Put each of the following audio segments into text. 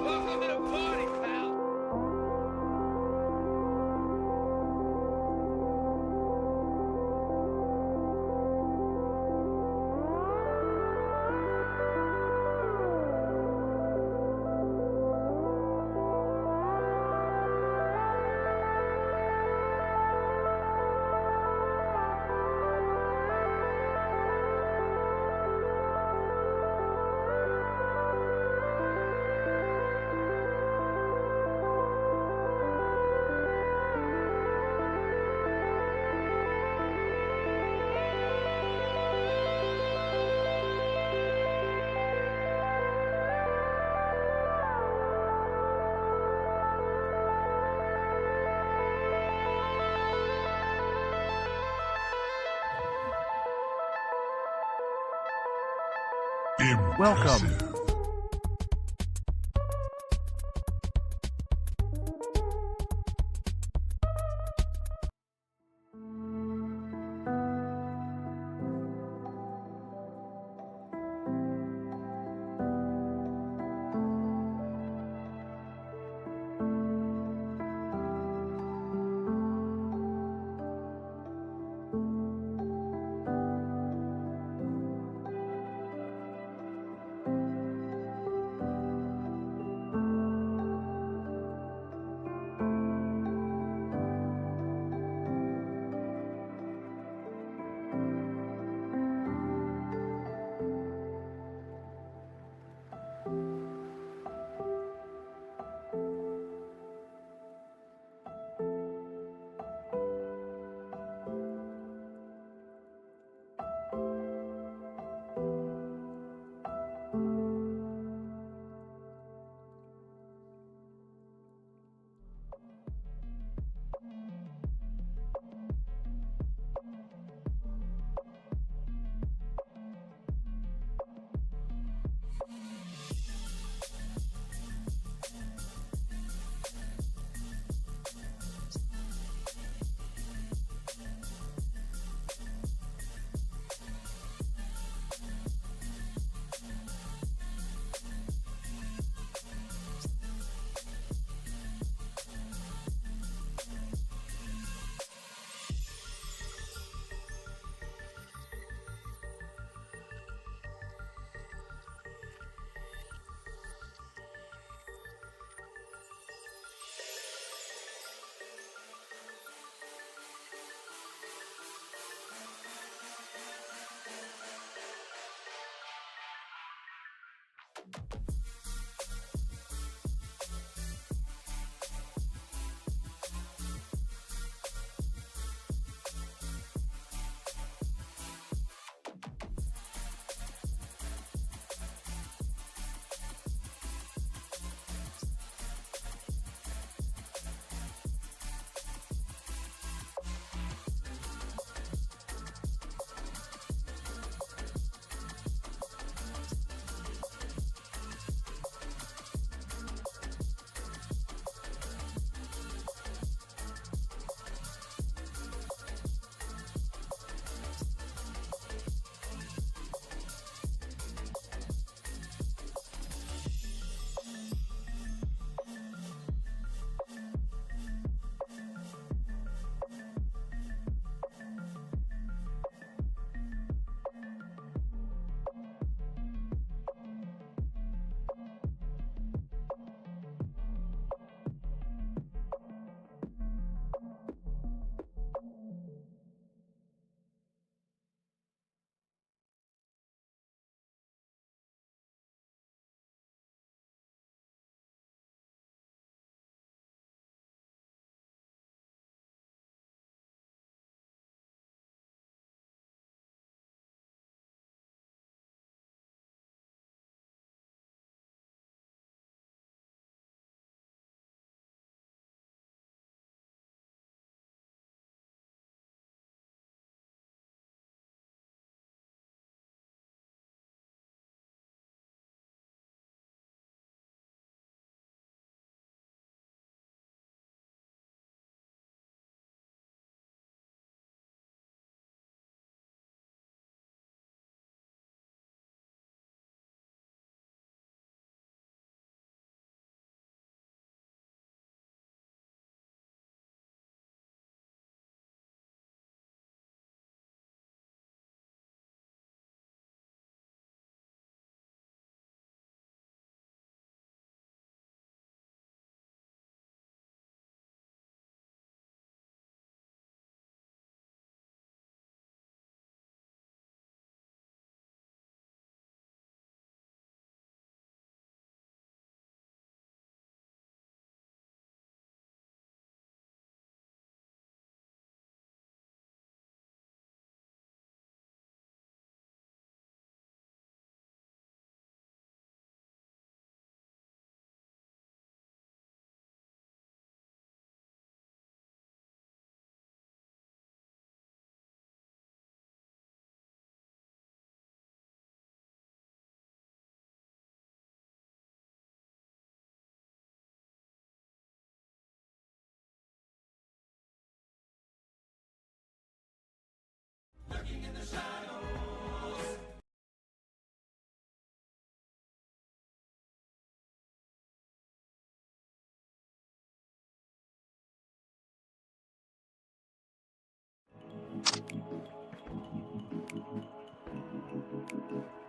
Welcome to the party, pal. Welcome.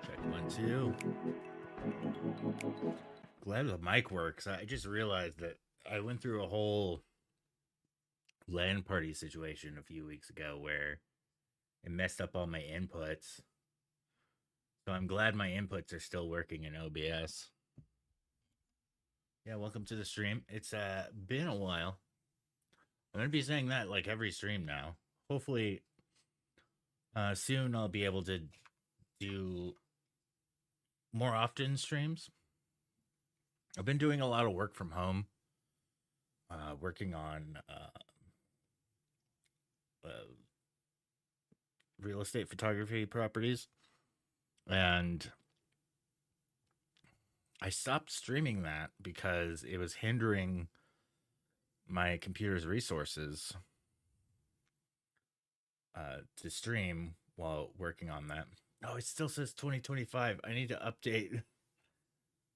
Check 1 2. Glad the mic works. I just realized that I went through a whole LAN party situation a few weeks ago where it messed up all my inputs. So I'm glad my inputs are still working in OBS. Yeah, welcome to the stream. It's been a while. I'm gonna be saying that like every stream now. Hopefully, soon I'll be able to do more often streams. I've been doing a lot of work from home, working on real estate photography properties, and I stopped streaming that because it was hindering my computer's resources to stream while working on that. Oh, it still says 2025. I need to update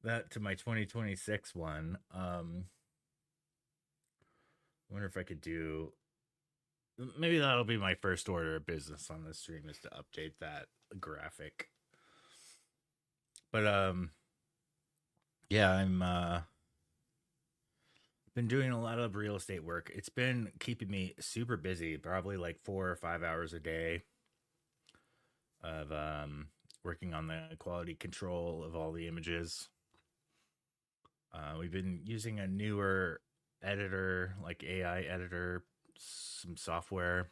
that to my 2026 one. I wonder if I could do, maybe that'll be my first order of business on this stream, is to update that graphic. But yeah, I'm been doing a lot of real estate work. It's been keeping me super busy, probably like 4 or 5 hours a day of working on the quality control of all the images. We've been using a newer editor, like AI editor, some software,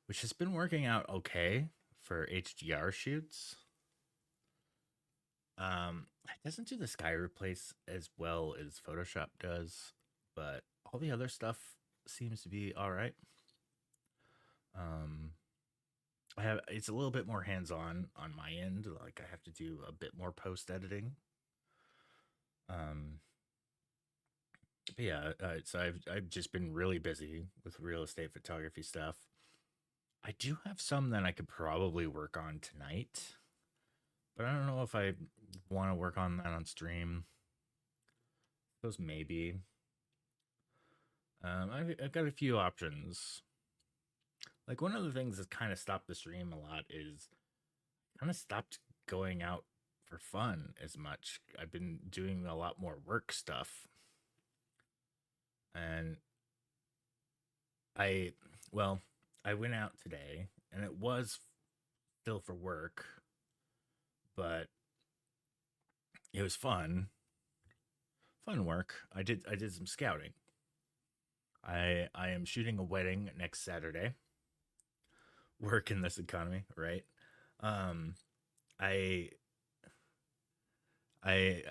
which has been working out okay for HDR shoots. It doesn't do the sky replace as well as Photoshop does, but all the other stuff seems to be all right. It's a little bit more hands-on on my end. Like I have to do a bit more post editing. But yeah, so I've just been really busy with real estate photography stuff. I do have some that I could probably work on tonight, but I don't know if I want to work on that on stream. I suppose maybe. I've got a few options. Like one of the things that's kind of stopped the stream a lot is kind of stopped going out for fun as much. I've been doing a lot more work stuff. And I went out today and it was still for work, but it was fun work. I did some scouting. I am shooting a wedding next Saturday. Work in this economy, right? I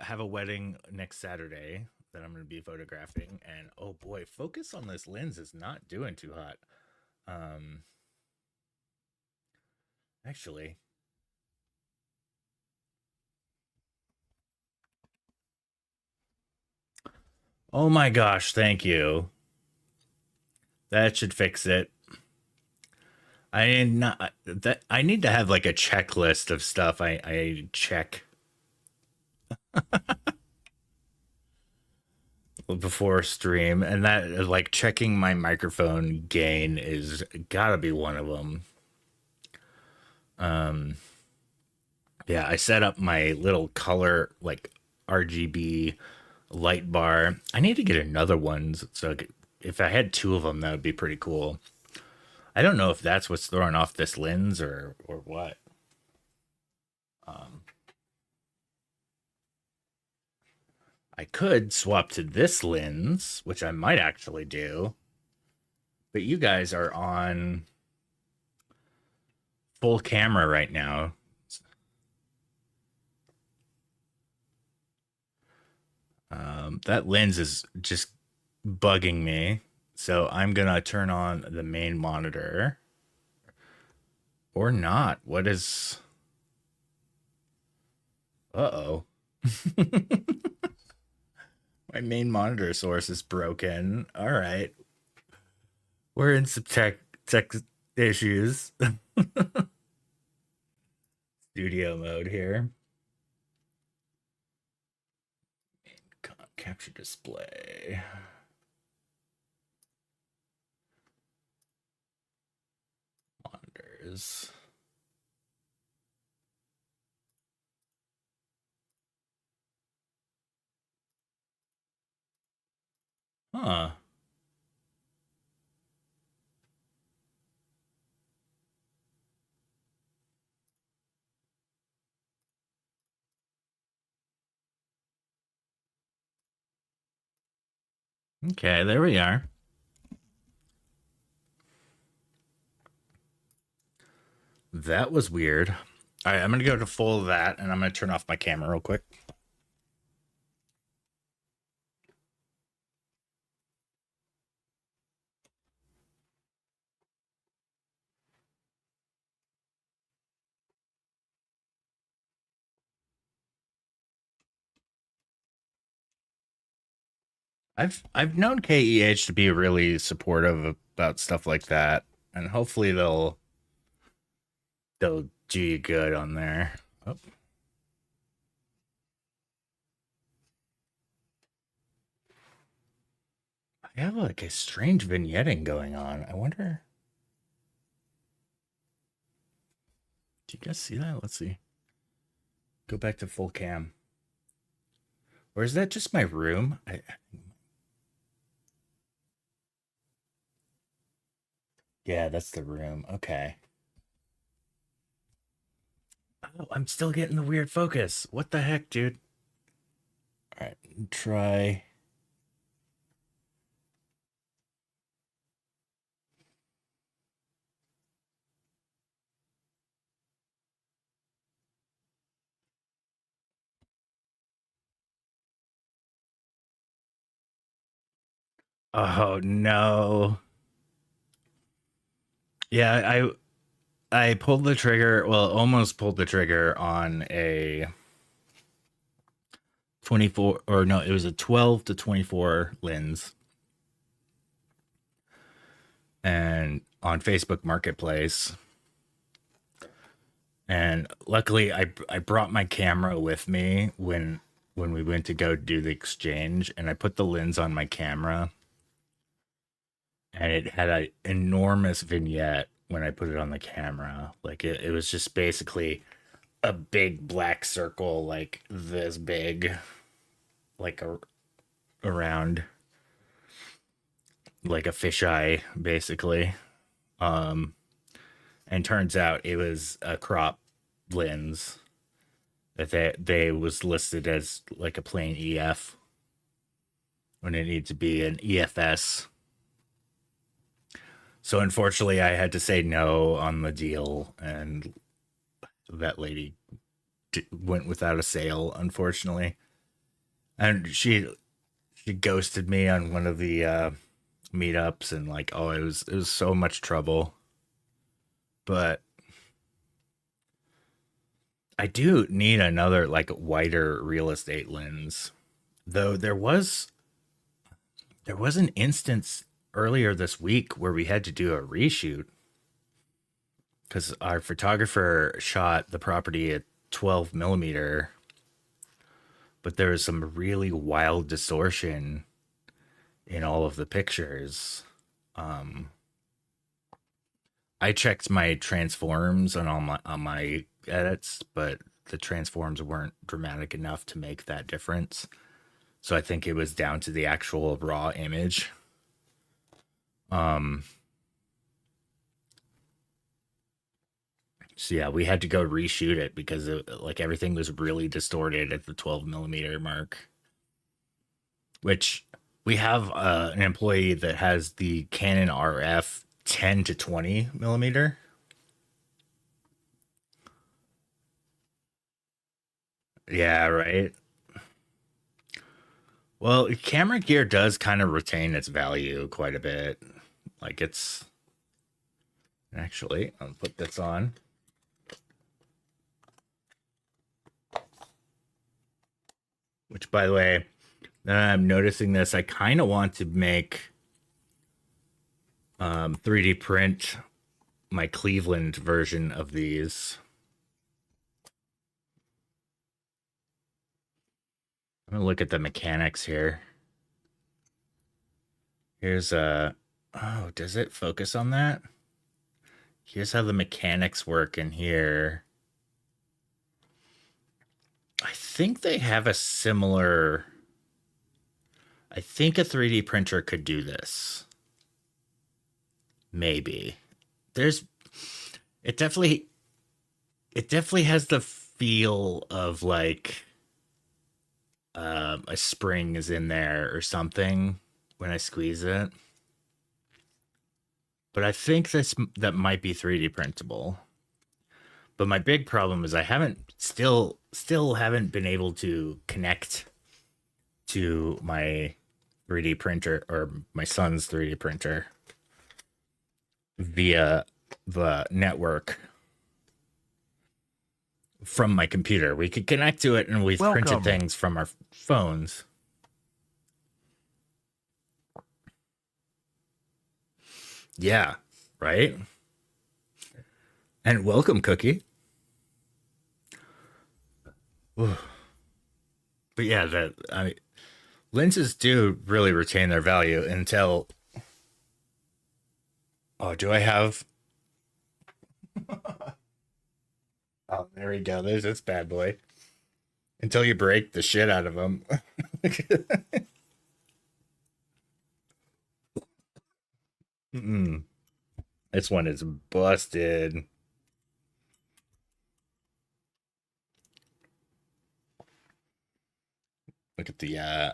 have a wedding next Saturday that I'm going to be photographing, and oh boy, focus on this lens is not doing too hot. Actually, oh my gosh, thank you. That should fix it. I need to have like a checklist of stuff I check before stream, and that like checking my microphone gain is gotta be one of them. Yeah, I set up my little color like RGB light bar. I need to get another one, so if I had 2 of them, that would be pretty cool. I don't know if that's what's throwing off this lens or what. I could swap to this lens, which I might actually do. But you guys are on full camera right now. That lens is just bugging me. So I'm going to turn on the main monitor. Or not. What is... Uh-oh. My main monitor source is broken. All right. We're in some tech issues. Studio mode here. Capture display. Monitors. Huh. Okay, there we are. That was weird. All right, I'm going to go to full of that, and I'm going to turn off my camera real quick. I've known KEH to be really supportive about stuff like that, and hopefully they'll do you good on there. Oh. I have like a strange vignetting going on. I wonder. Do you guys see that? Let's see. Go back to full cam. Or is that just my room? Yeah, that's the room. Okay. Oh, I'm still getting the weird focus. What the heck, dude? All right, try. Oh no. Yeah, I pulled the trigger, well, almost pulled the trigger on a 24, or no, it was a 12 to 24 lens. And on Facebook Marketplace. And luckily I brought my camera with me when we went to go do the exchange, and I put the lens on my camera, and it had an enormous vignette when I put it on the camera. Like it was just basically a big black circle, like this big, like around like a fisheye, basically. Um, and turns out it was a crop lens that they was listed as like a plain EF when it needed to be an EFS. So unfortunately, I had to say no on the deal, and that lady went without a sale, unfortunately. And she ghosted me on one of the meetups, and like, oh, it was so much trouble. But I do need another like wider real estate lens. Though there was an instance earlier this week where we had to do a reshoot because our photographer shot the property at 12 millimeter, but there was some really wild distortion in all of the pictures. Um, I checked my transforms on my edits, but the transforms weren't dramatic enough to make that difference. So I think it was down to the actual raw image. Um, so yeah, we had to go reshoot it because like everything was really distorted at the 12 millimeter mark. Which we have an employee that has the Canon RF 10 to 20 millimeter. Yeah, right. Well, camera gear does kind of retain its value quite a bit. Like it's actually, I'll put this on. Which, by the way, now that I'm noticing this, I kind of want to make 3D print my Cleveland version of these. I'm gonna look at the mechanics here. Here's a, oh, does it focus on that? Here's how the mechanics work in here. I think they have a similar, I think a 3D printer could do this. Maybe. It definitely has the feel of like a spring is in there or something when I squeeze it. But I think that might be 3D printable. But my big problem is I still haven't been able to connect to my 3D printer or my son's 3D printer via the network from my computer. We could connect to it and we've printed things from our phones. Yeah, right? And welcome, Cookie. Ooh. But yeah, lenses do really retain their value until. Oh, do I have? Oh, there we go. There's this bad boy. Until you break the shit out of them. This one is busted. Look at the, I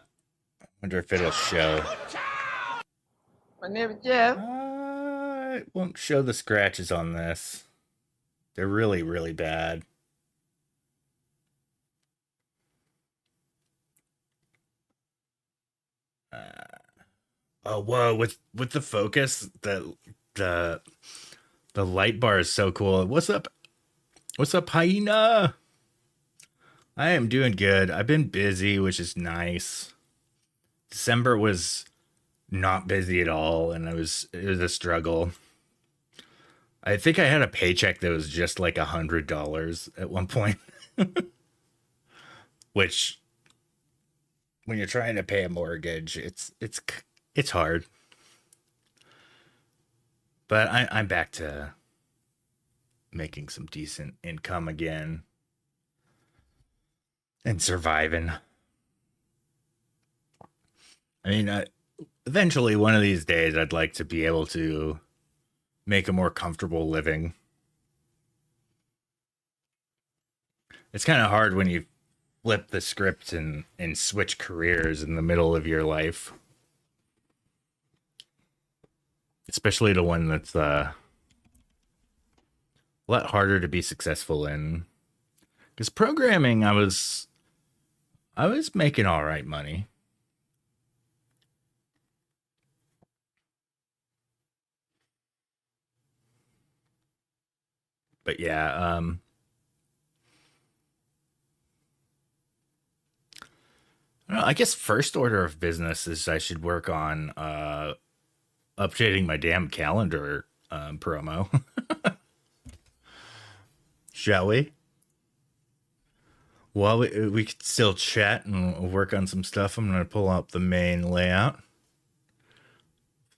wonder if it'll show. My name is Jeff. It won't show the scratches on this. They're really, really bad. Oh, whoa! With the focus, the light bar is so cool. What's up? What's up, Hyena? I am doing good. I've been busy, which is nice. December was not busy at all, and it was a struggle. I think I had a paycheck that was just like $100 at one point. Which, when you're trying to pay a mortgage, it's hard. But I'm back to making some decent income again and surviving. I mean, eventually one of these days I'd like to be able to make a more comfortable living. It's kind of hard when you flip the script and switch careers in the middle of your life. Especially the one that's a lot harder to be successful in. Because programming, I was making all right money. But yeah, I guess first order of business is I should work on updating my damn calendar promo. Shall we? Well, we could still chat and work on some stuff. I'm going to pull up the main layout.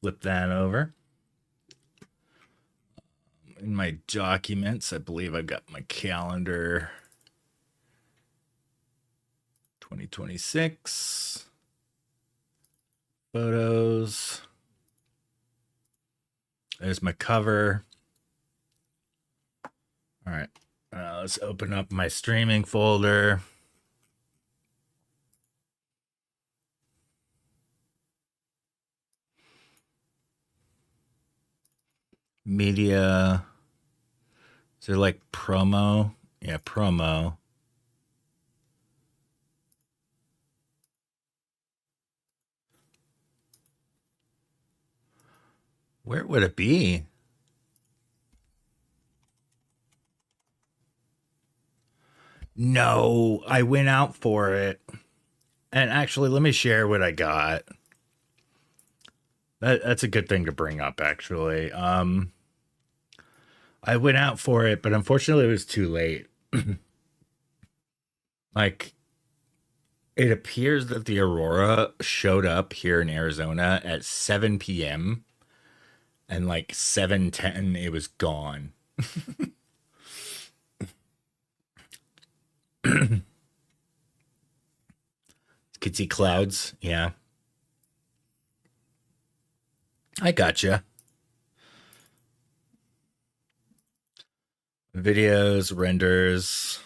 Flip that over. In my documents, I believe I've got my calendar 2026. Photos. There's my cover. All right. Let's open up my streaming folder. Media. Is there like promo? Yeah, promo. Where would it be? No, I went out for it. And actually, let me share what I got. That's a good thing to bring up, actually. I went out for it, but unfortunately, it was too late. Like, it appears that the aurora showed up here in Arizona at 7 p.m. and like 7:10, it was gone. Could see clouds. Yeah, I gotcha. Videos, renders.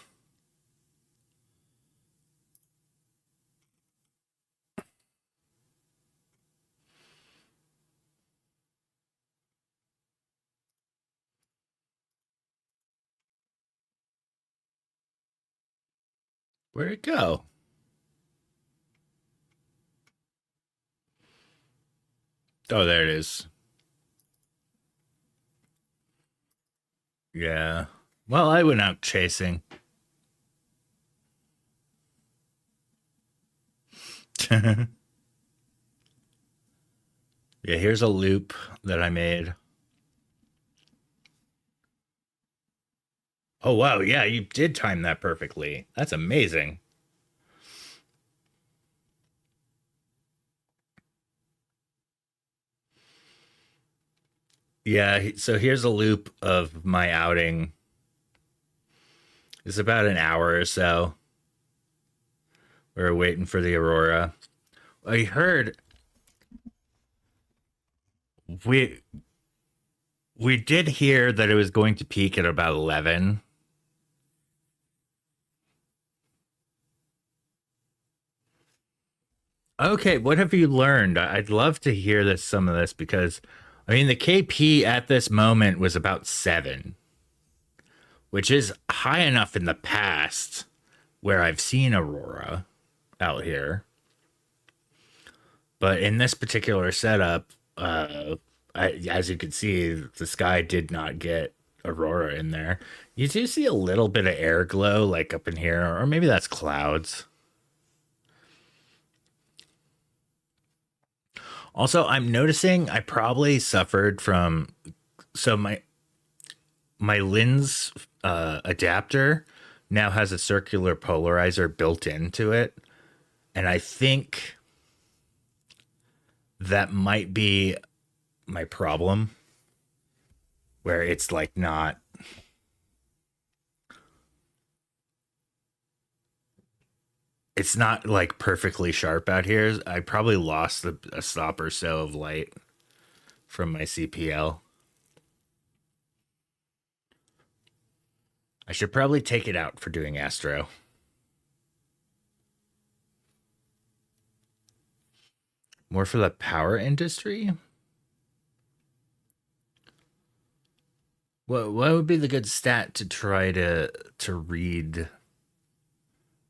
Where'd it go? Oh, there it is. Yeah. Well, I went out chasing. Yeah, here's a loop that I made. Oh, wow. Yeah, you did time that perfectly. That's amazing. Yeah, so here's a loop of my outing. It's about an hour or so. We're waiting for the aurora. I heard we we did hear that it was going to peak at about 11. Okay, what have you learned? I'd love to hear some of this because I mean the KP at this moment was about 7, which is high enough in the past where I've seen aurora out here. But in this particular setup, as you can see, the sky did not get aurora in there. You do see a little bit of air glow, like up in here, or maybe that's clouds. Also, I'm noticing I probably suffered from so my lens adapter now has a circular polarizer built into it, and I think that might be my problem where it's like not it's not like perfectly sharp out here. I probably lost a stop or so of light from my CPL. I should probably take it out for doing Astro. More for the power industry? What would be the good stat to try to read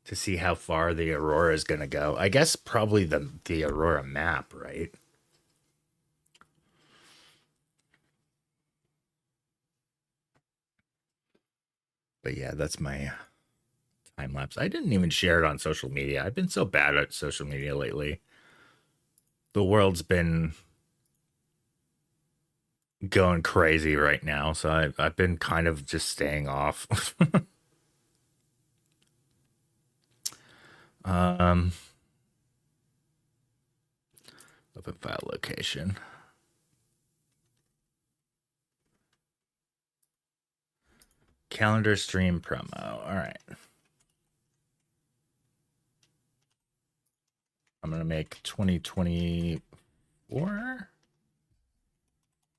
to see how far the aurora is going to go? I guess probably the aurora map, right? But yeah, that's my time lapse. I didn't even share it on social media. I've been so bad at social media lately. The world's been going crazy right now, so I've been kind of just staying off. um, open file location. Calendar stream promo. All right. I'm going to make 2024,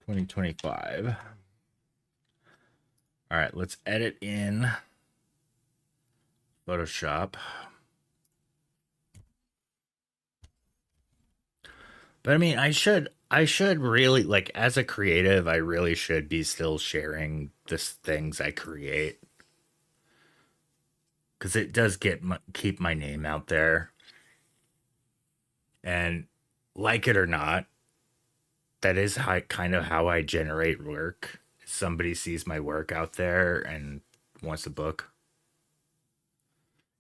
2025. All right, let's edit in Photoshop. But I mean, I should really like as a creative, I really should be still sharing this things I create because it does keep my name out there. And like it or not, that is kind of how I generate work. Somebody sees my work out there and wants a book.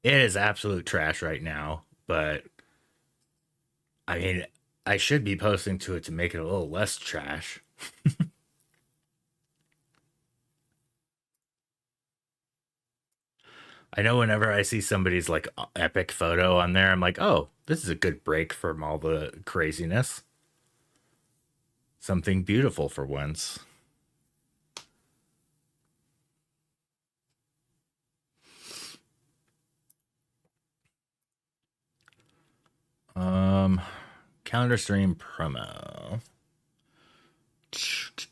It is absolute trash right now, but I mean, I should be posting to it to make it a little less trash. I know whenever I see somebody's like epic photo on there, I'm like, oh, this is a good break from all the craziness. Something beautiful for once. Um, calendar stream promo. Let's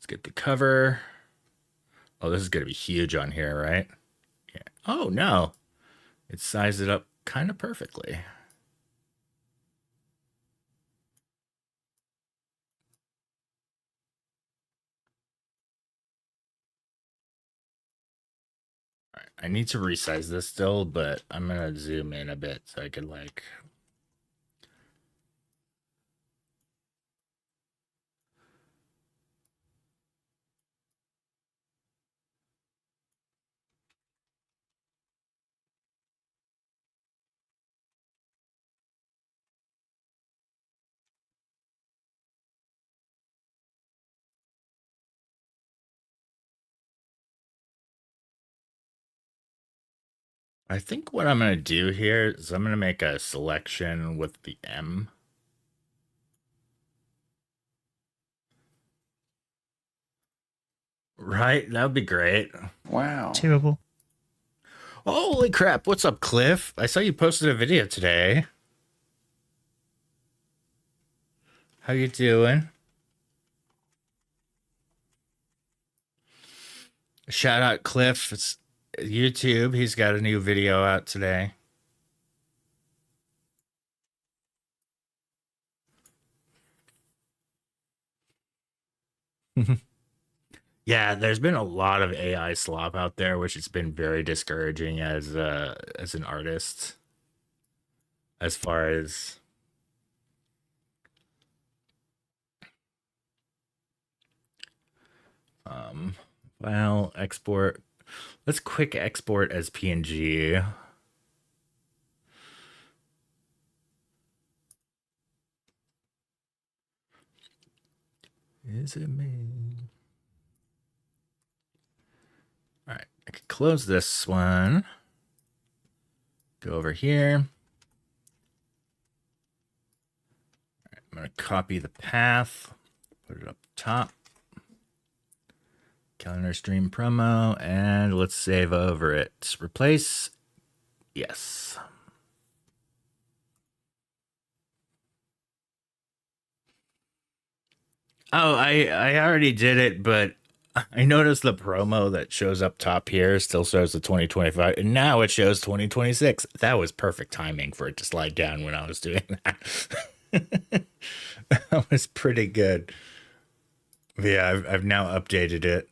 get the cover. Oh, this is gonna be huge on here, right? Yeah. Oh no, it sized it up kind of perfectly. All right, I need to resize this still, but I'm gonna zoom in a bit so I can like. I think what I'm gonna do here is I'm gonna make a selection with the M. Right? That would be great. Wow. Terrible. Holy crap. What's up, Cliff? I saw you posted a video today. How you doing? Shout out Cliff. It's YouTube. He's got a new video out today. Yeah, there's been a lot of AI slop out there, which has been very discouraging as an artist. As far as file export. Let's quick export as PNG. Is it me? All right, I can close this one. Go over here. All right, I'm going to copy the path, put it up top. Calendar stream promo, and let's save over it. Replace. Yes. Oh, I already did it, but I noticed the promo that shows up top here still shows the 2025, and now it shows 2026. That was perfect timing for it to slide down when I was doing that. That was pretty good. But yeah, I've now updated it.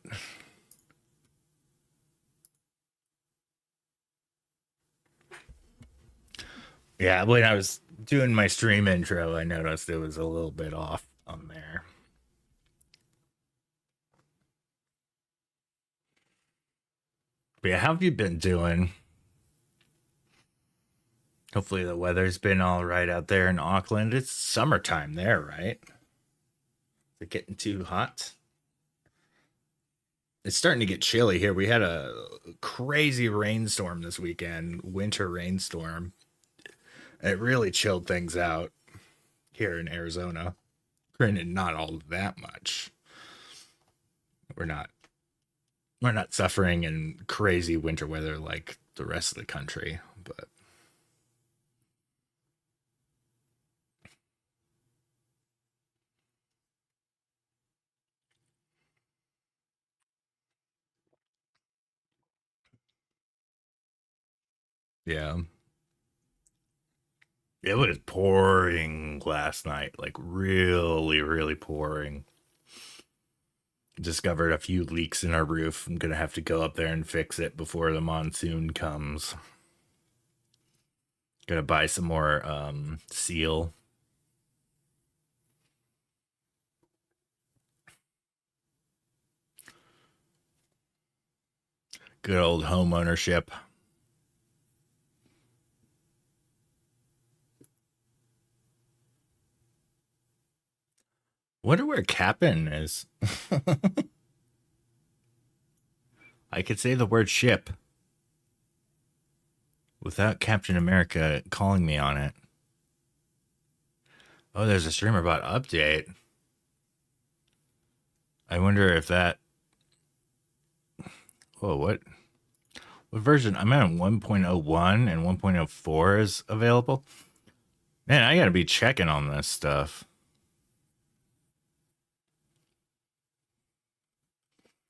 Yeah, when I was doing my stream intro, I noticed it was a little bit off on there. But yeah, how have you been doing? Hopefully the weather's been all right out there in Auckland. It's summertime there, right? Is it getting too hot? It's starting to get chilly here. We had a crazy rainstorm this weekend, winter rainstorm. It really chilled things out here in Arizona. Granted, not all that much. We're not suffering in crazy winter weather like the rest of the country, but yeah. It was pouring last night, like really, really pouring. Discovered a few leaks in our roof. I'm gonna have to go up there and fix it before the monsoon comes. Gonna buy some more seal. Good old home ownership. Wonder where Cap'n is. I could say the word ship without Captain America calling me on it. Oh, there's a streamer bot update. I wonder if that... Whoa, what version? I'm at 1.01 and 1.04 is available. Man, I gotta be checking on this stuff.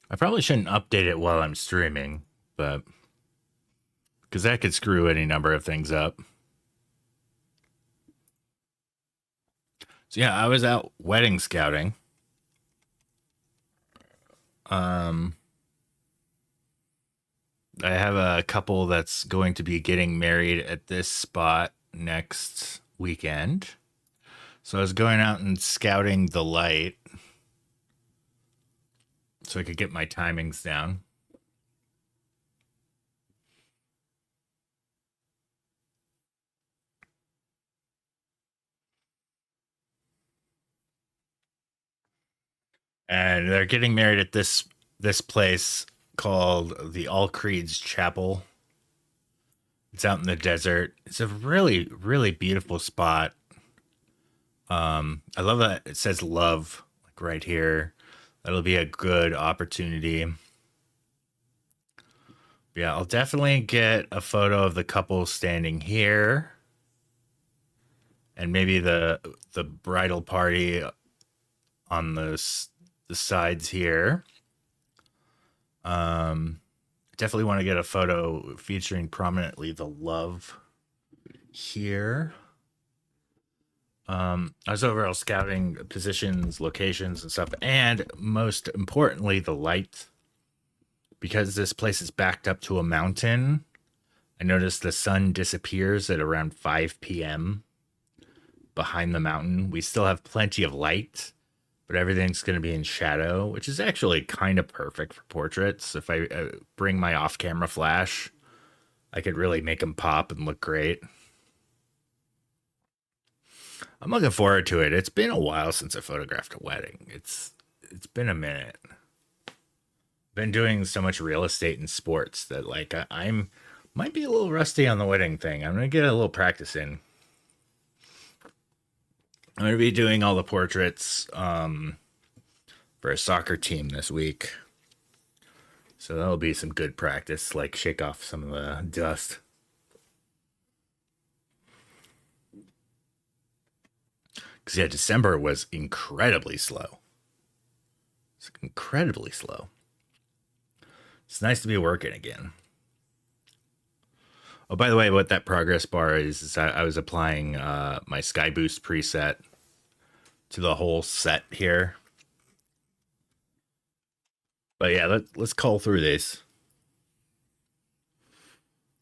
I probably shouldn't update it while I'm streaming, but... because that could screw any number of things up. So yeah, I was out wedding scouting. I have a couple that's going to be getting married at this spot next weekend. So I was going out and scouting the light so I could get my timings down. And they're getting married at this place called the All Creeds Chapel. It's out in the desert. It's a really, really beautiful spot. I love that it says love like right here. That'll be a good opportunity. Yeah, I'll definitely get a photo of the couple standing here. And maybe the bridal party on the sides here. Definitely want to get a photo featuring prominently the love here. I was overall scouting positions, locations, and stuff, and most importantly, the light. Because this place is backed up to a mountain, I noticed the sun disappears at around 5 p.m. behind the mountain. We still have plenty of light, but everything's going to be in shadow, which is actually kind of perfect for portraits. If I bring my off-camera flash, I could really make them pop and look great. I'm looking forward to it. It's been a while since I photographed a wedding. It's been a minute. Been doing so much real estate and sports that like I'm might be a little rusty on the wedding thing. I'm gonna get a little practice in. I'm gonna be doing all the portraits for a soccer team this week, so that'll be some good practice. Like shake off some of the dust. Because yeah, December was incredibly slow. It's incredibly slow. It's nice to be working again. Oh, by the way, what that progress bar is I was applying my Sky Boost preset to the whole set here. But yeah, let's call through these.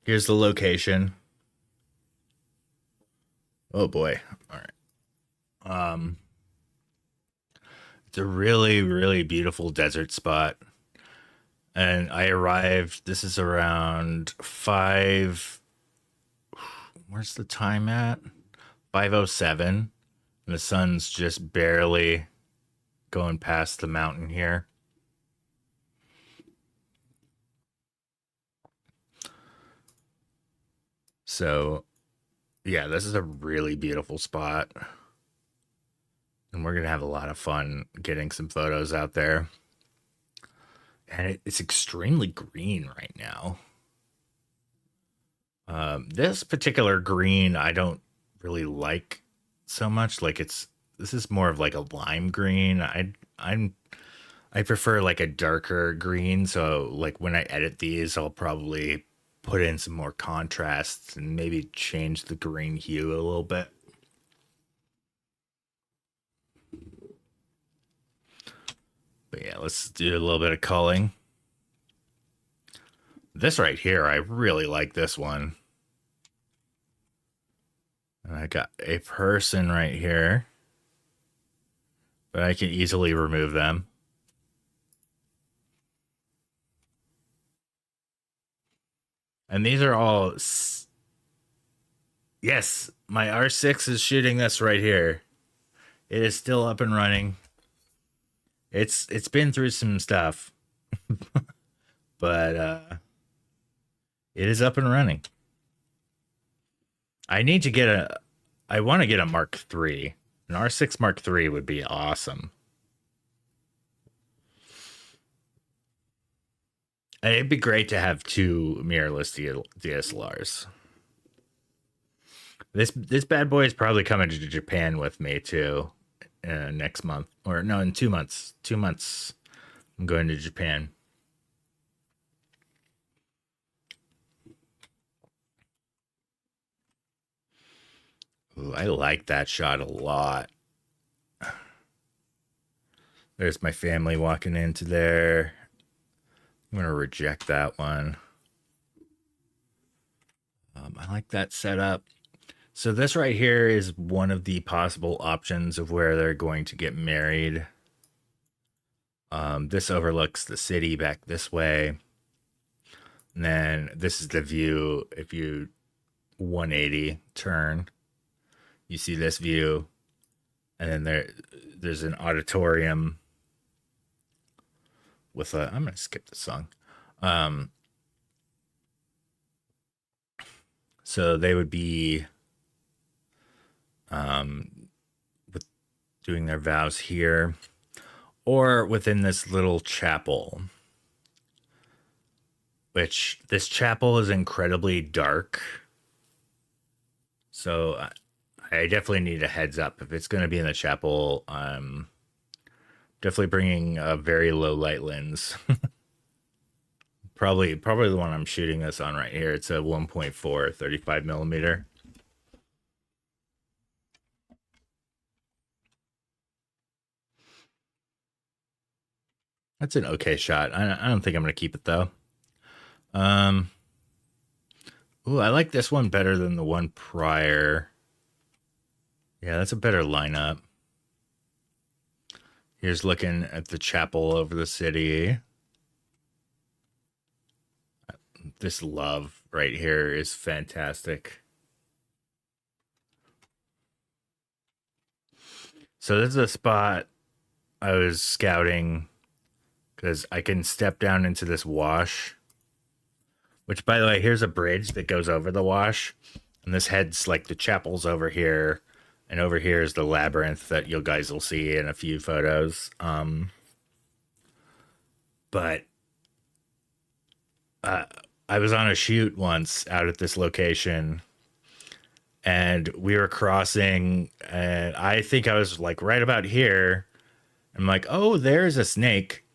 Here's the location. Oh boy. All right. It's a really, really beautiful desert spot. And I arrived, this is around 5, where's the time at? 5:07. And the sun's just barely going past the mountain here. So, yeah, this is a really beautiful spot. And we're going to have a lot of fun getting some photos out there. And it's extremely green right now. This particular green I don't really like so much. Like this is more of like a lime green. I prefer like a darker green. So like when I edit these, I'll probably put in some more contrasts and maybe change the green hue a little bit. But yeah, let's do a little bit of culling. This right here, I really like this one. And I got a person right here. But I can easily remove them. And these are all... Yes, my R6 is shooting this right here. It is still up and running. It's been through some stuff. but it is up and running. I want to get a Mark III. An R6 Mark III would be awesome. And it'd be great to have two mirrorless DSLRs. This bad boy is probably coming to Japan with me too next month. Or no, in 2 months. 2 months I'm going to Japan. Ooh, I like that shot a lot. There's my family walking into there. I'm going to reject that one. I like that setup. So this right here is one of the possible options of where they're going to get married. This overlooks the city back this way. And then this is the view. If you 180 turn, you see this view. And then there's an auditorium with a, I'm going to skip the song. So they would be with doing their vows here or within this little chapel, which this chapel is incredibly dark. So I definitely need a heads up. If it's going to be in the chapel, definitely bringing a very low light lens. probably the one I'm shooting this on right here. It's a 1.4 35 millimeter. That's an okay shot. I don't think I'm going to keep it though. Ooh, I like this one better than the one prior. Yeah, that's a better lineup. Here's looking at the chapel over the city. This love right here is fantastic. So this is a spot I was scouting because I can step down into this wash. Which, by the way, here's a bridge that goes over the wash. And this heads like the chapel's over here. And over here is the labyrinth that you guys will see in a few photos. But I was on a shoot once out at this location. And we were crossing. And I think I was like right about here. I'm like, oh, there's a snake.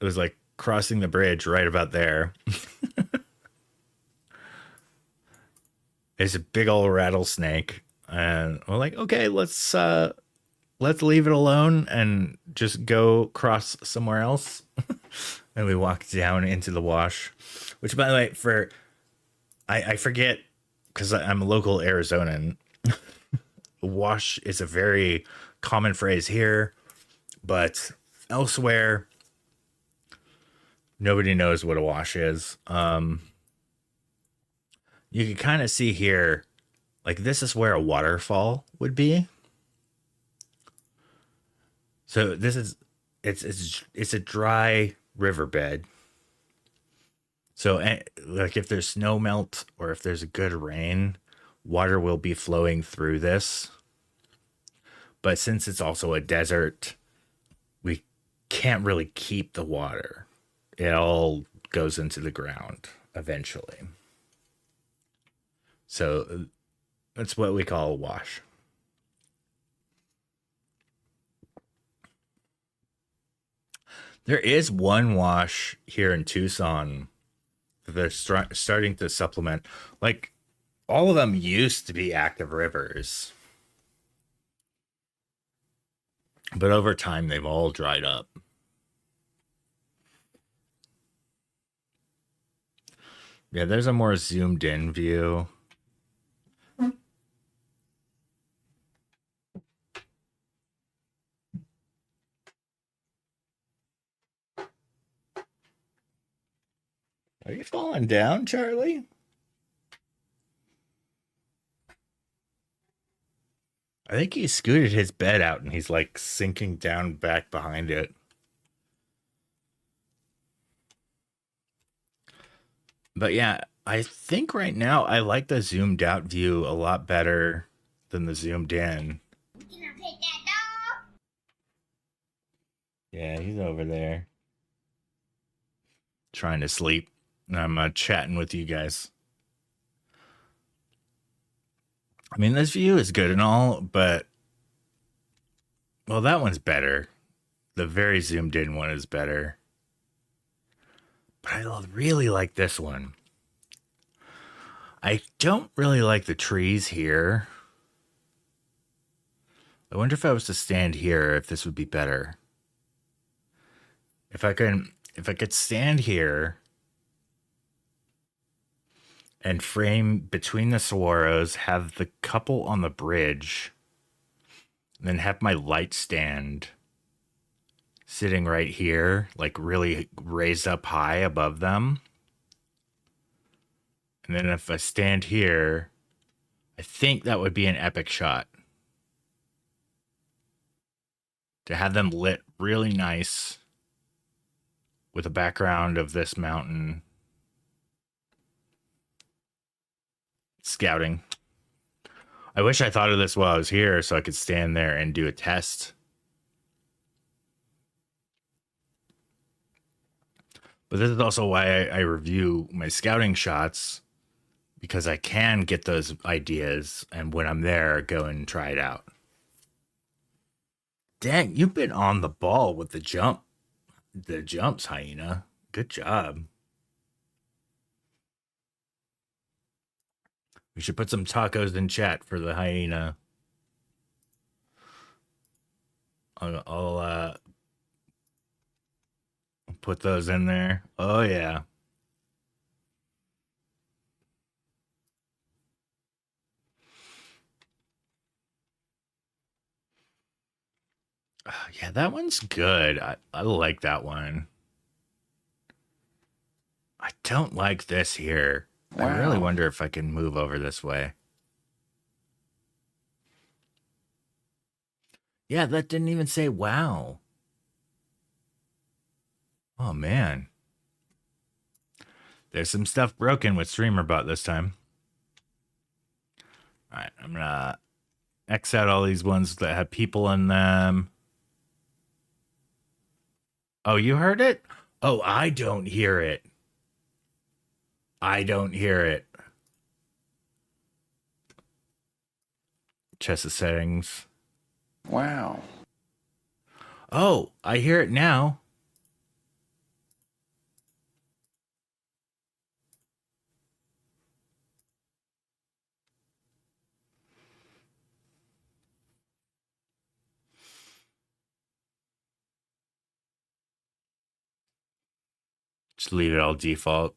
It was like crossing the bridge right about there. It's a big old rattlesnake. And we're like, okay, let's leave it alone and just go cross somewhere else. And we walked down into the wash, which, by the way, I forget because I'm a local Arizonan. Wash is a very common phrase here, but elsewhere, nobody knows what a wash is. You can kind of see here, like this is where a waterfall would be. So this is it's a dry riverbed. So like if there's snow melt or if there's a good rain, water will be flowing through this. But since it's also a desert, we can't really keep the water. It all goes into the ground eventually. So that's what we call a wash. There is one wash here in Tucson that they're starting to supplement. Like, all of them used to be active rivers. But over time, they've all dried up. Yeah, there's a more zoomed in view. Are you falling down, Charlie? I think he scooted his bed out and he's like sinking down back behind it. But yeah, I think right now I like the zoomed out view a lot better than the zoomed in. Yeah, he's over there trying to sleep. And I'm chatting with you guys. I mean, this view is good and all, but well, that one's better. The very zoomed in one is better. But I really like this one. I don't really like the trees here. I wonder if I was to stand here, if this would be better. If I could stand here and frame between the saguaros, have the couple on the bridge, and then have my light stand sitting right here, like really raised up high above them. And then if I stand here, I think that would be an epic shot. To have them lit really nice with a background of this mountain. Scouting. I wish I thought of this while I was here so I could stand there and do a test. But this is also why I review my scouting shots, because I can get those ideas and when I'm there, go and try it out. Dang, you've been on the ball with the jumps, Hyena. Good job. We should put some tacos in chat for the Hyena. I'll put those in there. Oh yeah. Yeah, that one's good. I like that one. I don't like this here. Wow. I really wonder if I can move over this way. Yeah, that didn't even say wow. Oh, man. There's some stuff broken with StreamerBot this time. All right, I'm going to X out all these ones that have people in them. Oh, you heard it? Oh, I don't hear it. I don't hear it. Chess of settings. Wow. Oh, I hear it now. Just leave it all default.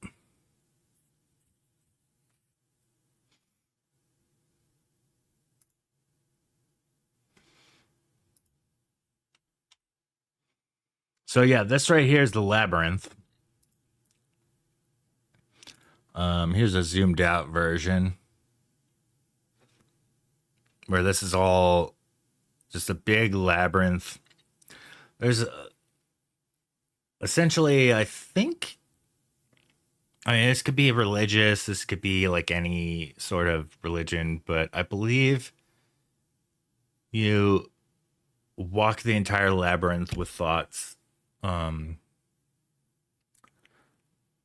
So yeah, this right here is the labyrinth. Here's a zoomed out version where this is all just a big labyrinth. There's essentially, I mean, this could be religious. This could be like any sort of religion, but I believe you walk the entire labyrinth with thoughts,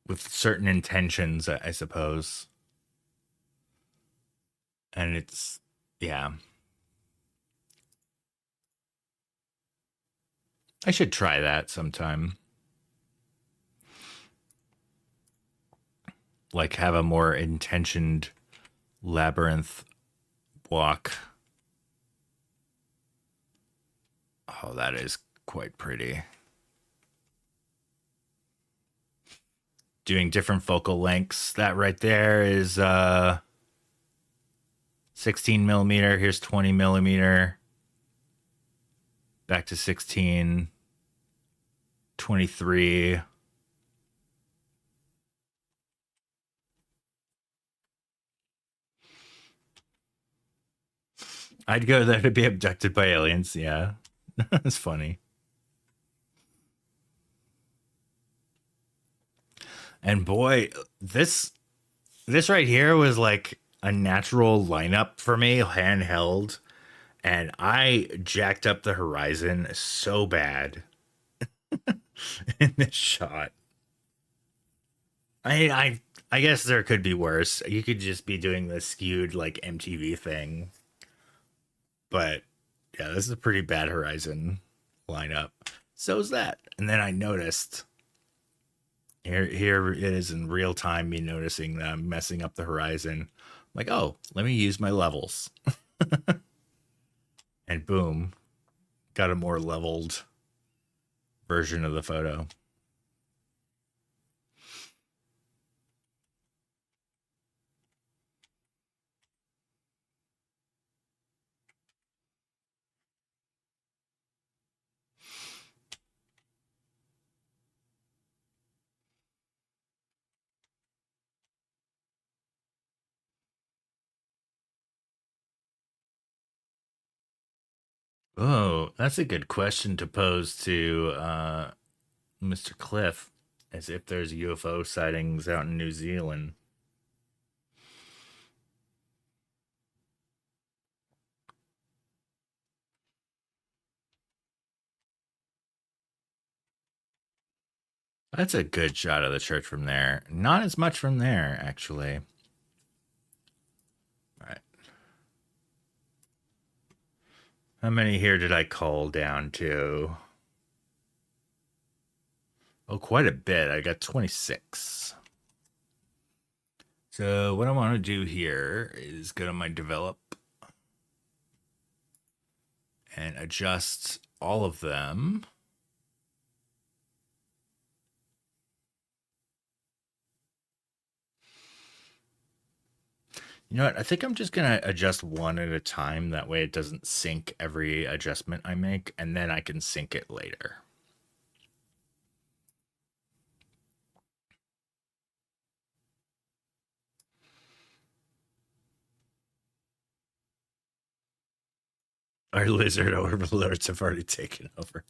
with certain intentions, I suppose. And it's, yeah. I should try that sometime. Like have a more intentioned labyrinth walk. Oh, that is quite pretty. Doing different focal lengths. That right there is 16 millimeter. Here's 20 millimeter. Back to 16. 23. I'd go there to be abducted by aliens. Yeah, that's funny. And boy, this right here was like a natural lineup for me, handheld, and I jacked up the horizon so bad in this shot. I guess there could be worse. You could just be doing the skewed like MTV thing, but yeah, this is a pretty bad horizon lineup. So's that. And then I noticed here it is in real time, me noticing that I'm messing up the horizon. I'm like, oh, let me use my levels. And boom, got a more leveled version of the photo. Oh, that's a good question to pose to Mr. Cliff, as if there's UFO sightings out in New Zealand. That's a good shot of the church from there. Not as much from there, actually. All right. How many here did I call down to? Oh, quite a bit. I got 26. So what I want to do here is go to my develop and adjust all of them. You know what? I think I'm just going to adjust one at a time. That way it doesn't sync every adjustment I make, and then I can sync it later. Our lizard overlords have already taken over.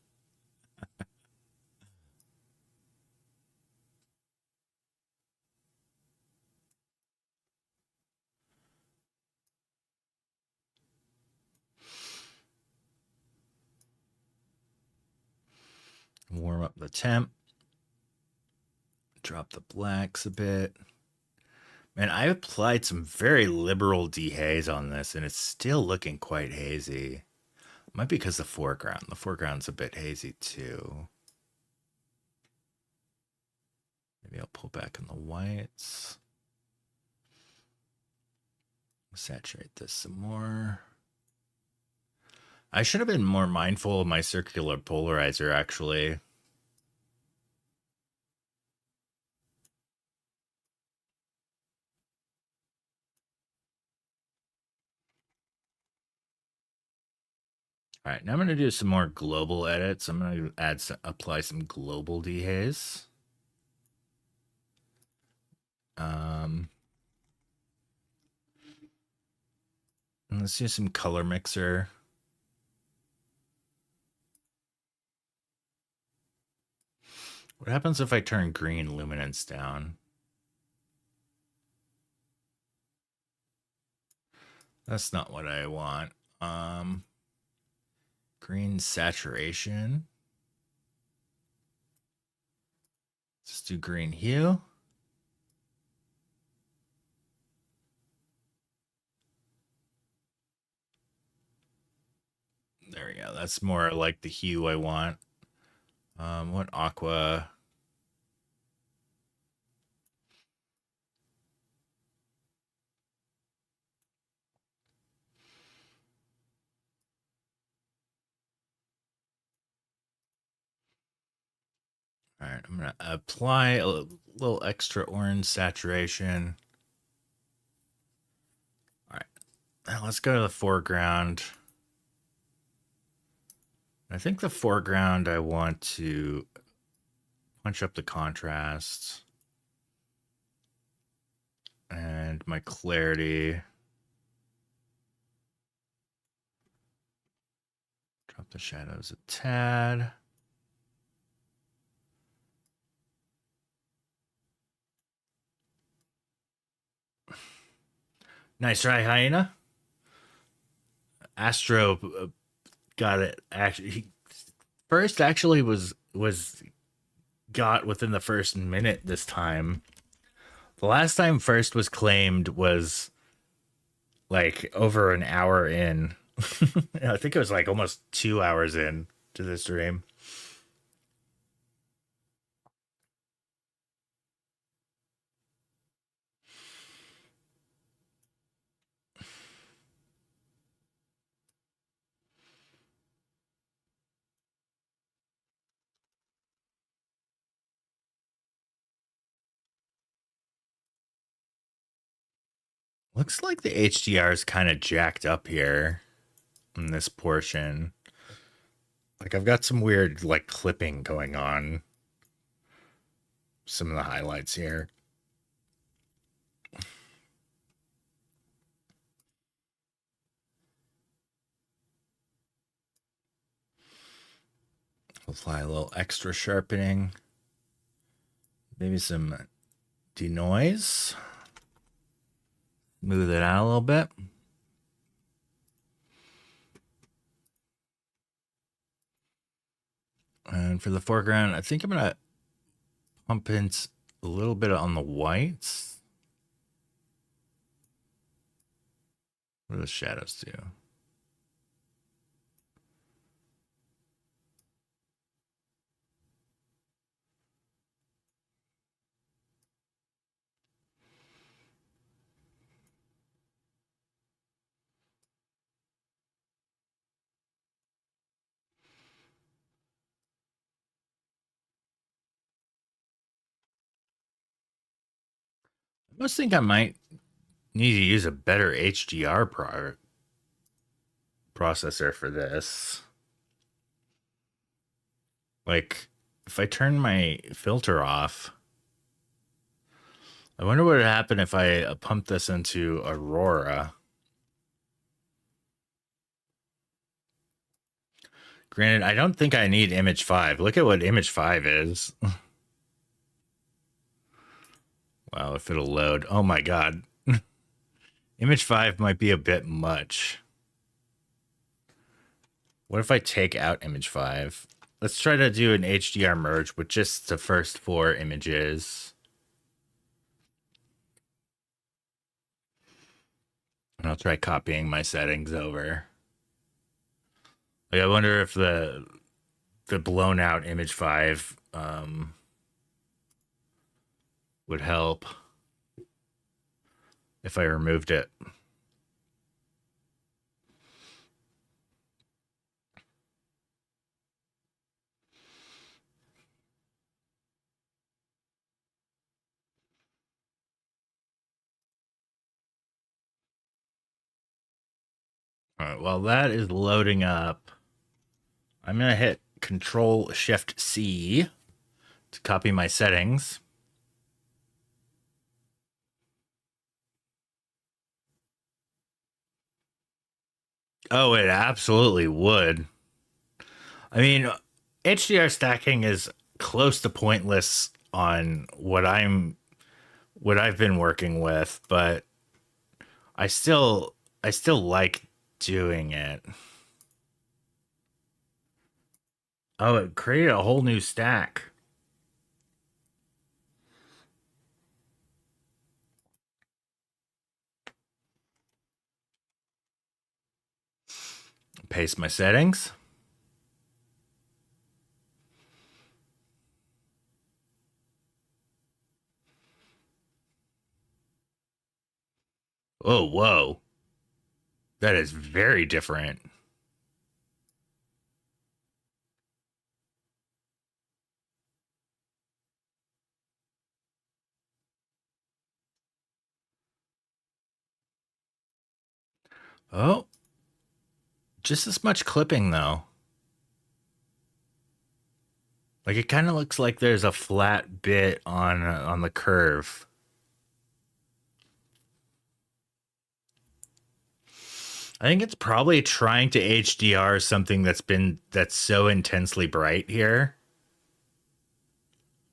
Warm up the temp. Drop the blacks a bit. Man, I applied some very liberal dehaze on this, and it's still looking quite hazy. Might be because the foreground's a bit hazy too. Maybe I'll pull back on the whites. Saturate this some more. I should have been more mindful of my circular polarizer, actually. All right, now I'm going to do some more global edits. I'm going to apply some global dehaze. And let's use some color mixer. What happens if I turn green luminance down? That's not what I want. Green saturation. Let's do green hue. There we go. That's more like the hue I want. What aqua? All right, I'm going to apply a little extra orange saturation. All right, now let's go to the foreground. I think the foreground, I want to punch up the contrast and my clarity. Drop the shadows a tad. Nice try, Hyena. Astro got it. Actually, he first actually was got within the first minute this time. The last time first was claimed was like over an hour in. I think it was like almost 2 hours in to this stream. Looks like the HDR is kind of jacked up here in this portion. Like I've got some weird like clipping going on. Some of the highlights here. Apply a little extra sharpening. Maybe some denoise. Smooth it out a little bit. And for the foreground, I think I'm going to pump in a little bit on the whites. What do the shadows do? I must think I might need to use a better HDR processor for this. Like, if I turn my filter off, I wonder what would happen if I pump this into Aurora. Granted, I don't think I need Image 5. Look at what Image 5 is. Wow, if it'll load. Oh my god. Image 5 might be a bit much. What if I take out Image 5? Let's try to do an HDR merge with just the first 4 images. And I'll try copying my settings over. Like, I wonder if the blown out Image 5 would help if I removed it. All right, while that is loading up, I'm going to hit Control Shift C to copy my settings. Oh, it absolutely would. I mean, HDR stacking is close to pointless on what I've been working with, but I still like doing it. Oh, it created a whole new stack. Paste my settings. Oh, whoa. That is very different. Oh. Just as much clipping, though. Like, it kind of looks like there's a flat bit on the curve. I think it's probably trying to HDR something that's so intensely bright here.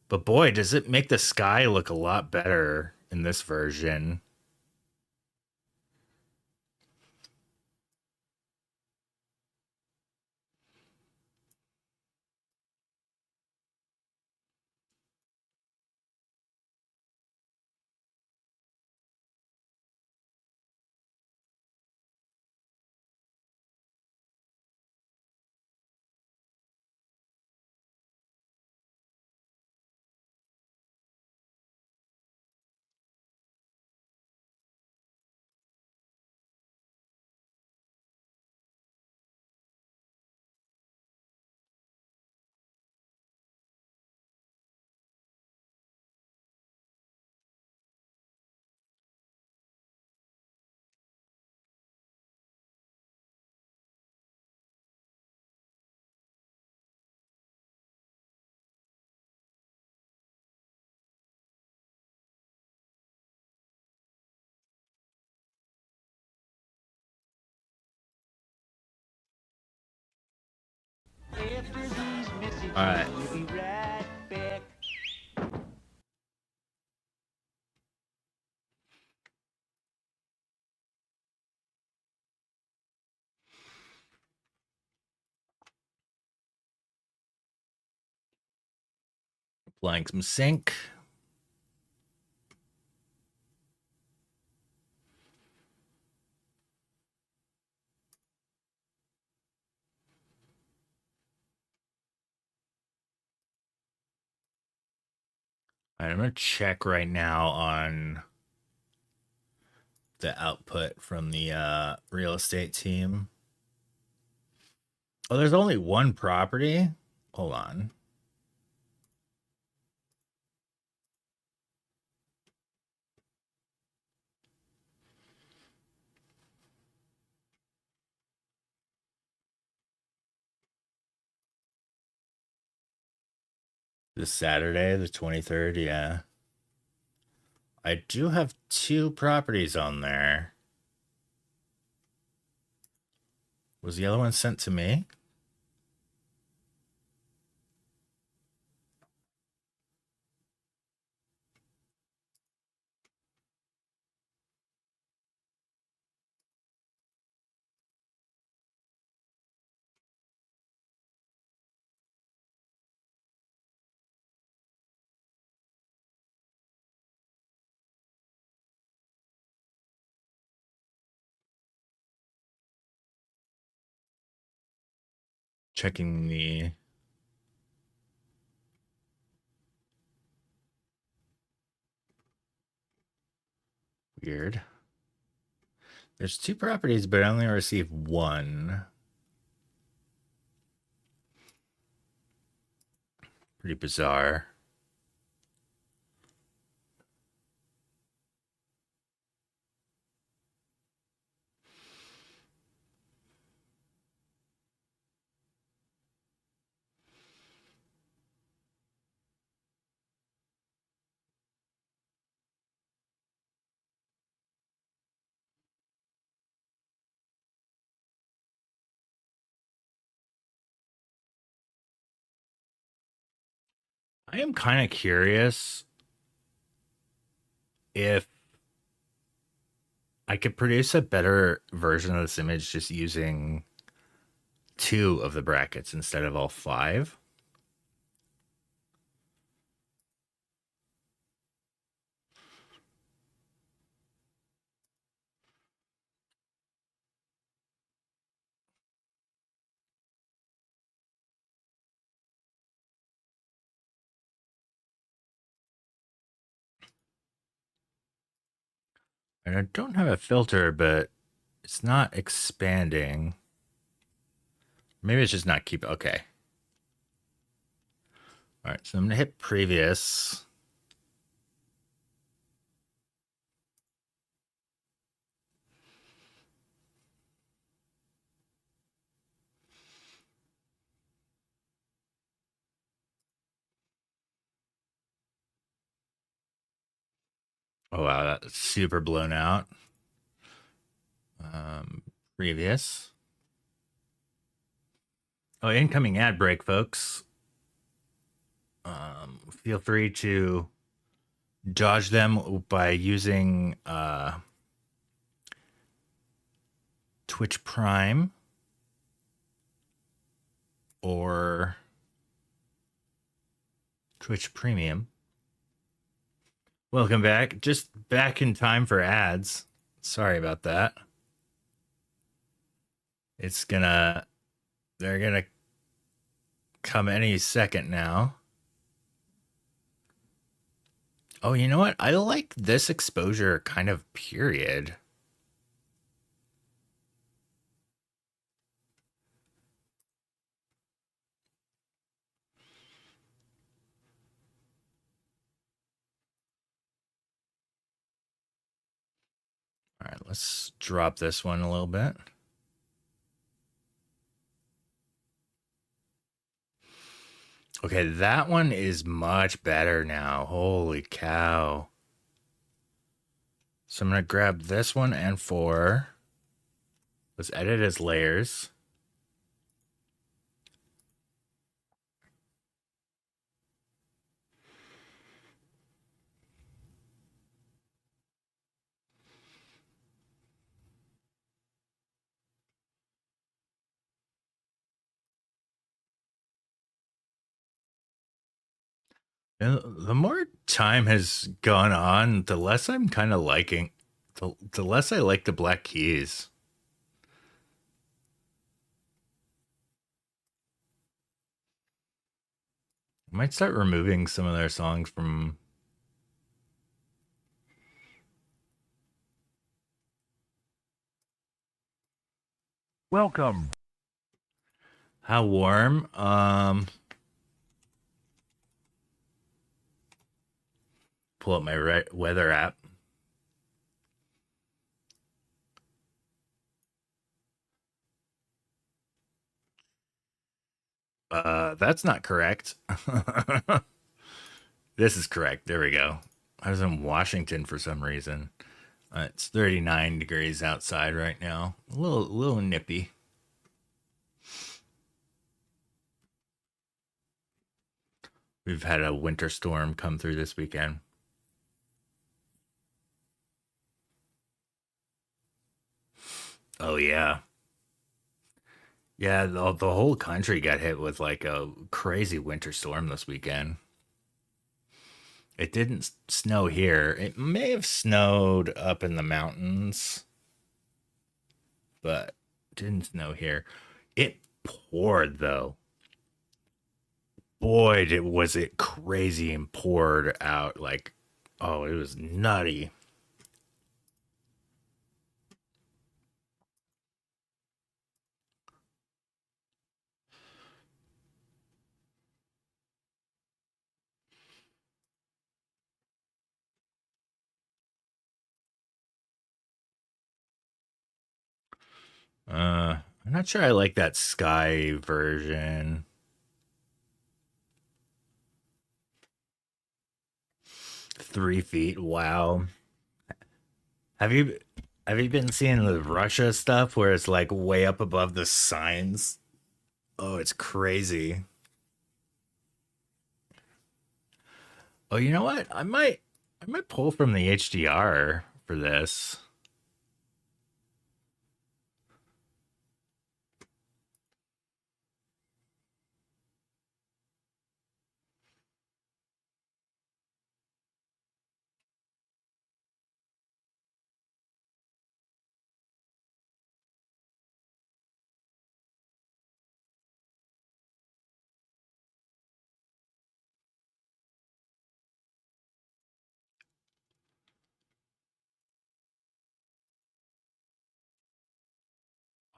But boy, does it make the sky look a lot better in this version. All right. We'll be right back. Applying some sync. All right, I'm going to check right now on the output from the real estate team. Oh, there's only one property? Hold on. This Saturday, the 23rd, yeah. I do have 2 properties on there. Was the other one sent to me? Checking the weird. There's 2 properties, but I only received 1. Pretty bizarre. I am kind of curious if I could produce a better version of this image just using 2 of the brackets instead of all 5. And I don't have a filter, but it's not expanding. Maybe it's just not keep. Okay. All right, so I'm going to hit previous. Oh, wow, that's super blown out. Previous. Oh, incoming ad break, folks. Feel free to dodge them by using Twitch Prime or Twitch Premium. Welcome back. Just back in time for ads. Sorry about that. They're gonna come any second now. Oh, you know what? I like this exposure kind of period. All right, let's drop this one a little bit. Okay, that one is much better now. Holy cow. So I'm going to grab this one and 4. Let's edit as layers. And the more time has gone on, the less I'm kind of liking, the less I like the Black Keys. I might start removing some of their songs from. Welcome. How warm? Pull up my weather app. That's not correct. This is correct. There we go. I was in Washington for some reason. It's 39 degrees outside right now. A little nippy. We've had a winter storm come through this weekend. Oh yeah. Yeah, the whole country got hit with like a crazy winter storm this weekend. It didn't snow here. It may have snowed up in the mountains, but didn't snow here. It poured though. Boy, was it crazy and poured out like, oh, it was nutty. I'm not sure I like that sky version. 3 feet. Wow. Have you have you been seeing the Russia stuff where it's like way up above the signs? Oh, it's crazy. Oh, you know what? I might pull from the HDR for this.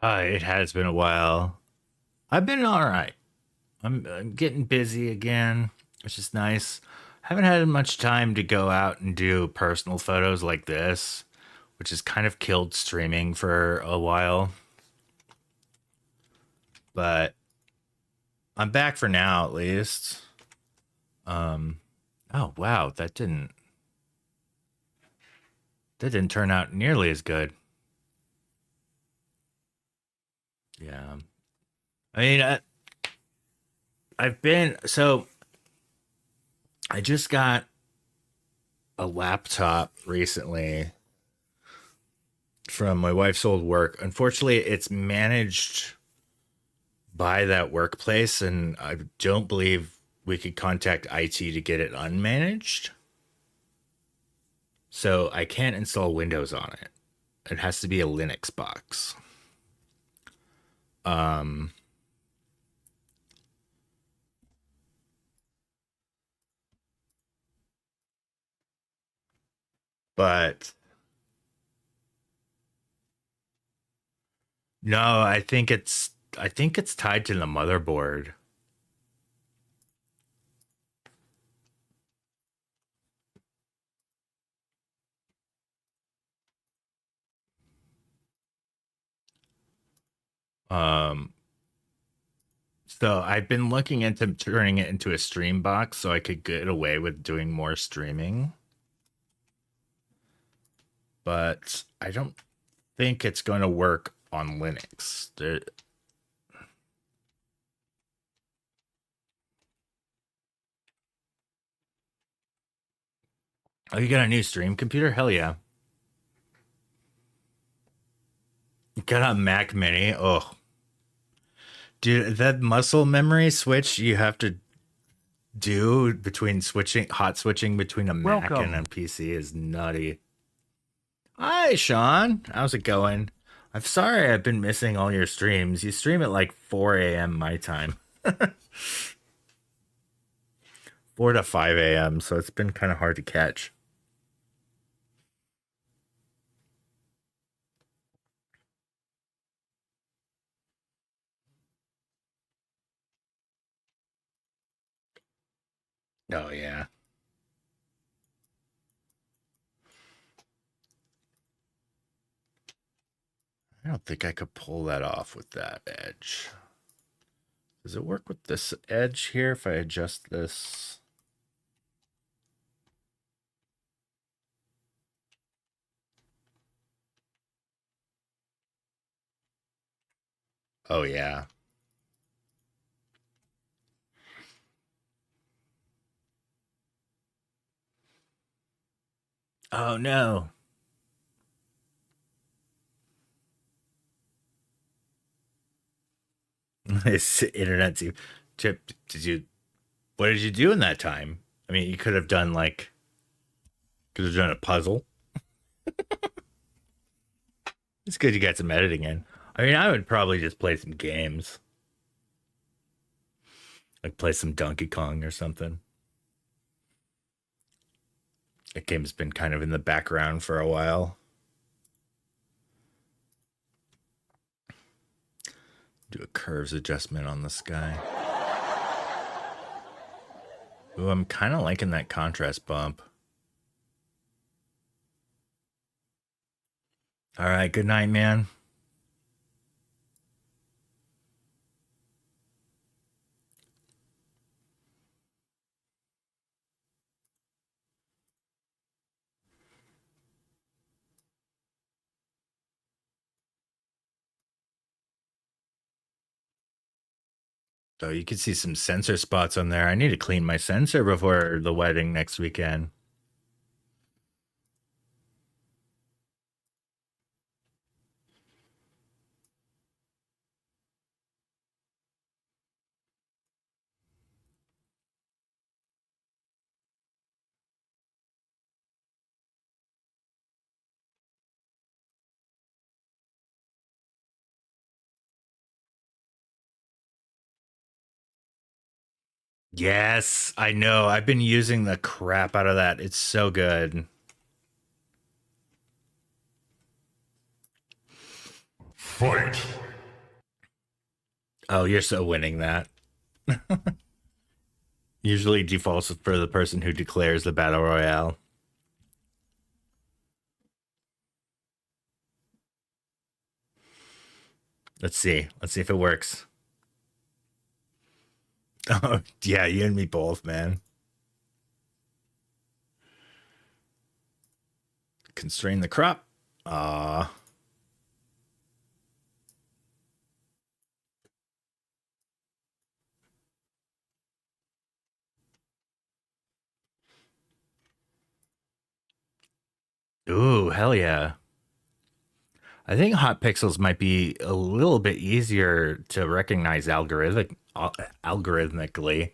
It has been a while. I've been all right. I'm getting busy again, which is nice. Haven't had much time to go out and do personal photos like this, which has kind of killed streaming for a while. But I'm back for now at least. Oh wow, that didn't turn out nearly as good. Yeah. I mean, I've been so I just got a laptop recently from my wife's old work. Unfortunately, it's managed by that workplace, and I don't believe we could contact IT to get it unmanaged. So I can't install Windows on it. It has to be a Linux box. Um, but no, I think it's tied to the motherboard. Um, so I've been looking into turning it into a stream box so I could get away with doing more streaming, but I don't think it's going to work on Linux. Oh, you got a new stream computer? Hell yeah. You got a Mac Mini? Oh, dude, that muscle memory switch you have to do between hot switching between a Mac Welcome. and a PC is nutty. Hi, Sean. How's it going? I'm sorry I've been missing all your streams. You stream at like 4 a.m. my time. 4 to 5 a.m., so it's been kind of hard to catch. Oh, yeah. I don't think I could pull that off with that edge. Does it work with this edge here if I adjust this? Oh, yeah. Oh, no. It's internet too. Chip, what did you do in that time? I mean, you could have done a puzzle. It's good you got some editing in. I mean, I would probably just play some games. Like play some Donkey Kong or something. That game's been kind of in the background for a while. Do a curves adjustment on this guy. Ooh, I'm kind of liking that contrast bump. All right, good night, man. So you can see some sensor spots on there. I need to clean my sensor before the wedding next weekend. Yes, I know. I've been using the crap out of that. It's so good. Fight. Oh, you're so winning that. Usually defaults for the person who declares the battle royale. Let's see. Let's see if it works. Oh, yeah, you and me both, man. Constrain the crop. Ah. Ooh, hell yeah. I think hot pixels might be a little bit easier to recognize algorithmically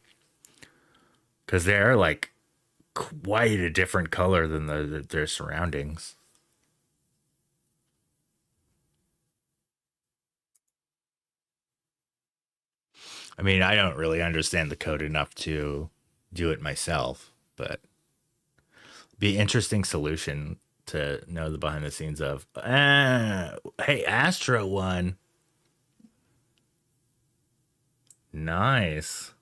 because they're like quite a different color than their surroundings. I mean, I don't really understand the code enough to do it myself, but be interesting solution to know the behind the scenes of. Hey, Astro won. Nice.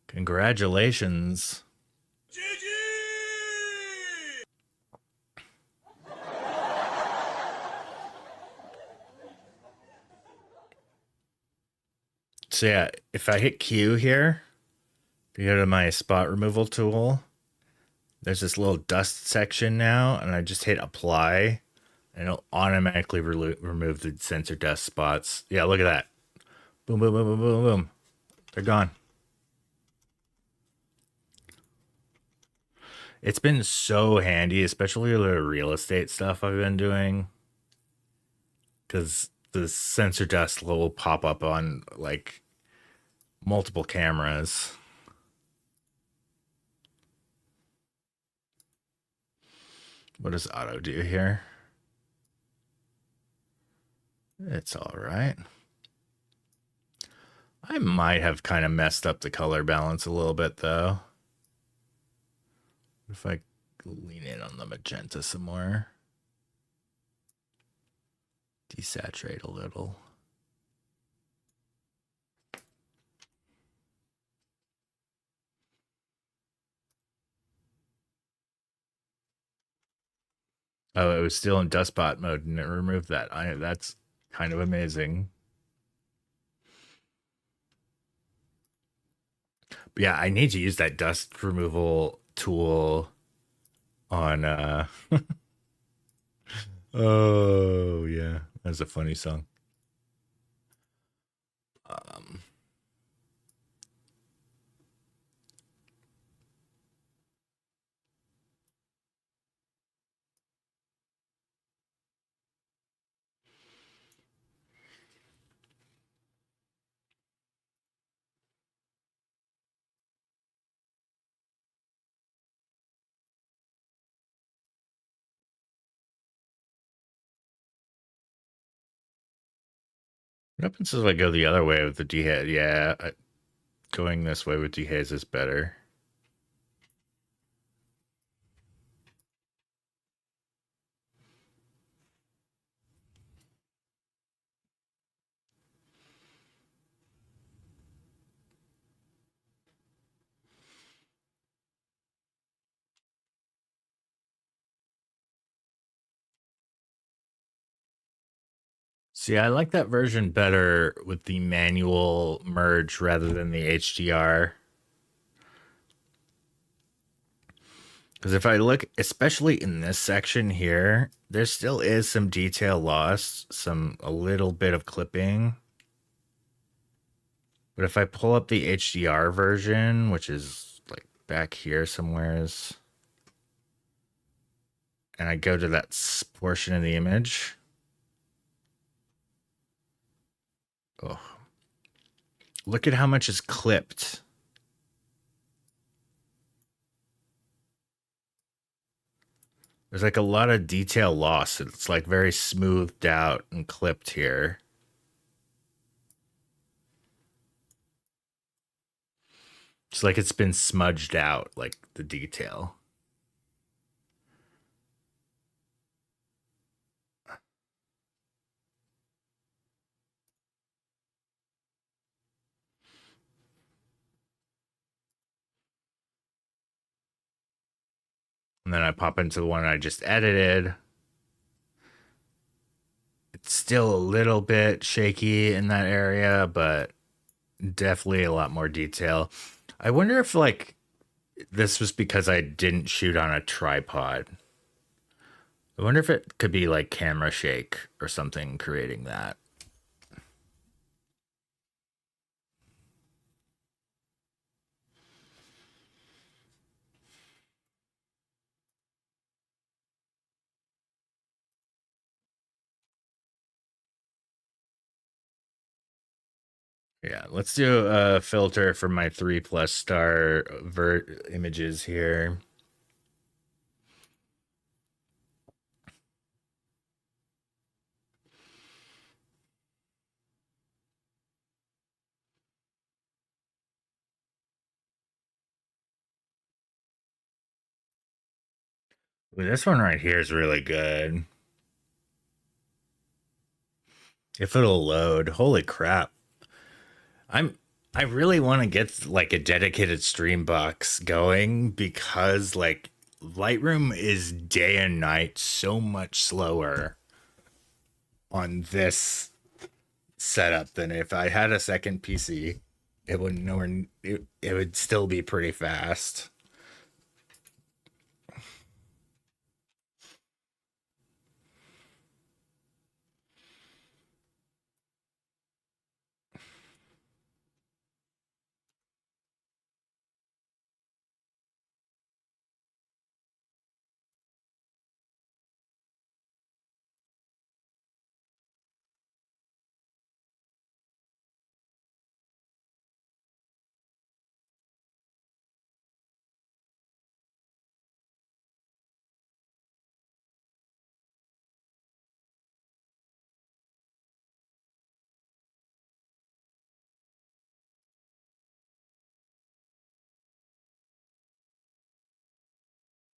Congratulations. So yeah, if I hit Q here to go to my spot removal tool, there's this little dust section now, and I just hit apply, and it'll automatically remove the sensor dust spots. Yeah, look at that. Boom, boom, boom, boom, boom, boom. They're gone. It's been so handy, especially the real estate stuff I've been doing, because the sensor dust will pop up on like multiple cameras. What does auto do here? It's all right. I might have kind of messed up the color balance a little bit, though. If I lean in on the magenta some more. Desaturate a little. Oh, it was still in dustbot mode and it removed that. That's kind of amazing. But yeah, I need to use that dust removal tool on Oh yeah, that's a funny song. Um What happens if I go the other way with the dehaze? Yeah, going this way with dehaze is better. See, I like that version better with the manual merge rather than the HDR. Because if I look, especially in this section here, there still is some detail lost, a little bit of clipping. But if I pull up the HDR version, which is like back here somewheres, and I go to that portion of the image, oh, look at how much is clipped. There's like a lot of detail lost. It's like very smoothed out and clipped here. It's like it's been smudged out, like the detail. And then I pop into the one I just edited. It's still a little bit shaky in that area, but definitely a lot more detail. I wonder if like this was because I didn't shoot on a tripod. I wonder if it could be like camera shake or something creating that. Yeah, let's do a filter for my 3+ star images here. Ooh, this one right here is really good. If it'll load, holy crap. I really want to get like a dedicated stream box going because like Lightroom is day and night so much slower on this setup than if I had a second PC. It would nowhere it would still be pretty fast.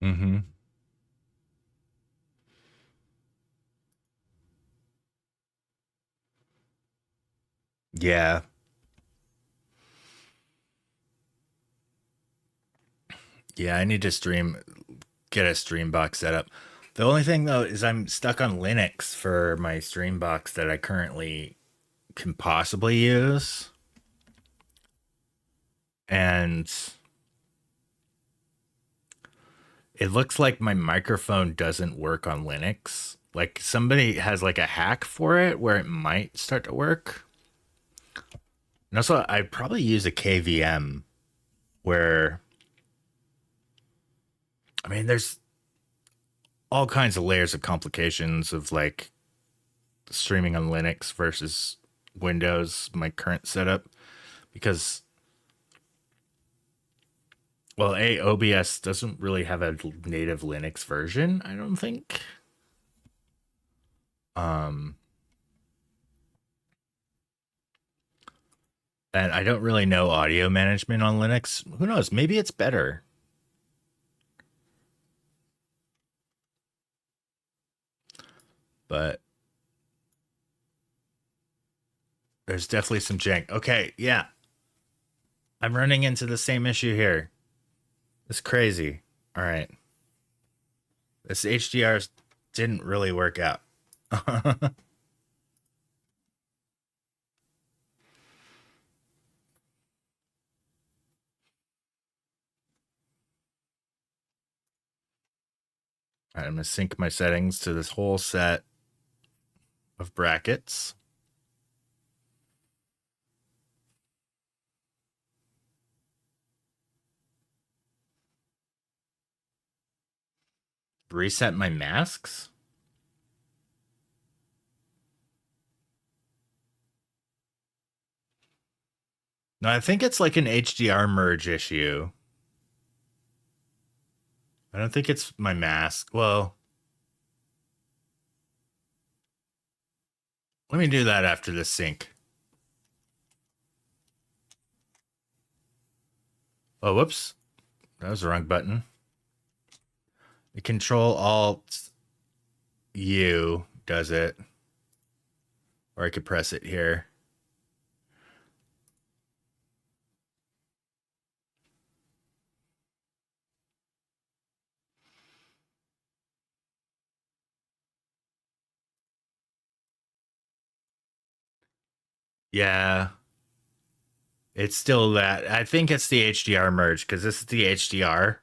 Mm-hmm. Yeah. Yeah, I need to get a stream box set up. The only thing though is I'm stuck on Linux for my stream box that I currently can possibly use. And it looks like my microphone doesn't work on Linux. Like somebody has like a hack for it where it might start to work. And also I probably use a KVM where I mean there's all kinds of layers of complications of like streaming on Linux versus Windows, my current setup, because well, OBS doesn't really have a native Linux version, I don't think. Um, and I don't really know audio management on Linux. Who knows? Maybe it's better. But there's definitely some jank. Okay, yeah. I'm running into the same issue here. It's crazy. All right. This HDR didn't really work out. I'm going to sync my settings to this whole set of brackets. Reset my masks? No, I think it's like an HDR merge issue. I don't think it's my mask. Well, let me do that after the sync. Oh, whoops. That was the wrong button. Control Alt U does it. Or I could press it here. Yeah. It's still that. I think it's the HDR merge because this is the HDR.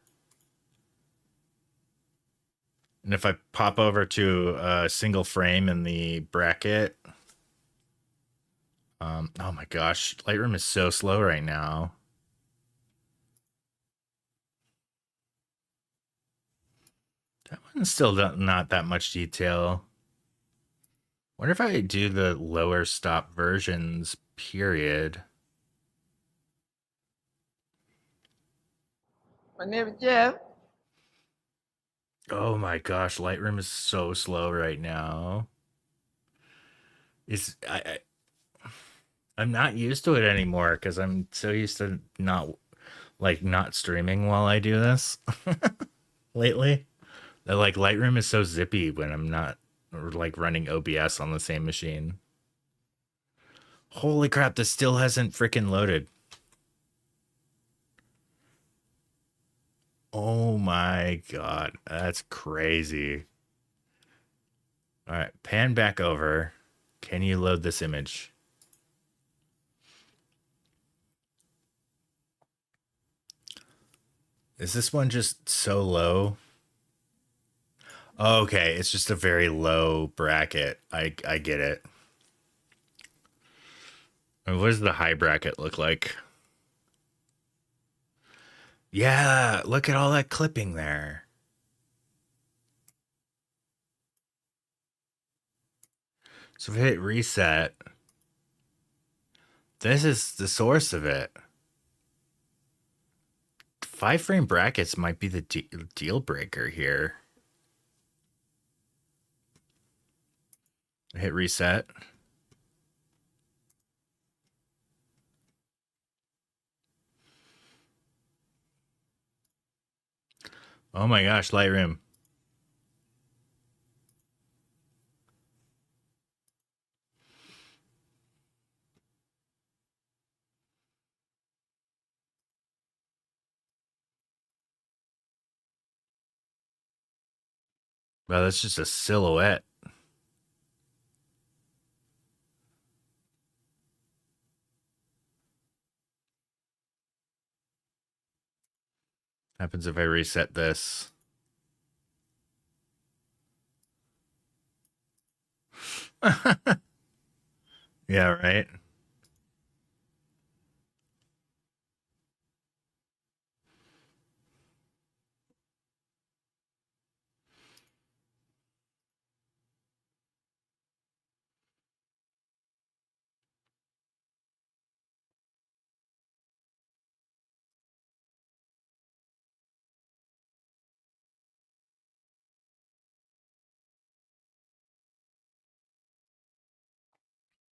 And if I pop over to a single frame in the bracket, oh my gosh, Lightroom is so slow right now. That one's still not that much detail. Wonder if I do the lower stop versions, period. My name is Jeff. Oh my gosh, Lightroom is so slow right now. Is I'm not used to it anymore because I'm so used to not streaming while I do this lately. That like Lightroom is so zippy when I'm not like running OBS on the same machine. Holy crap, this still hasn't freaking loaded. Oh my god, that's crazy. All right, pan back over. Can you load this image? Is this one just so low? Okay, it's just a very low bracket. I get it. And what does the high bracket look like? Yeah, look at all that clipping there. So if I hit reset, this is the source of it. 5-frame brackets might be the deal breaker here. Hit reset. Oh my gosh, Lightroom. Well, that's just a silhouette. Happens if I reset this. Yeah, right.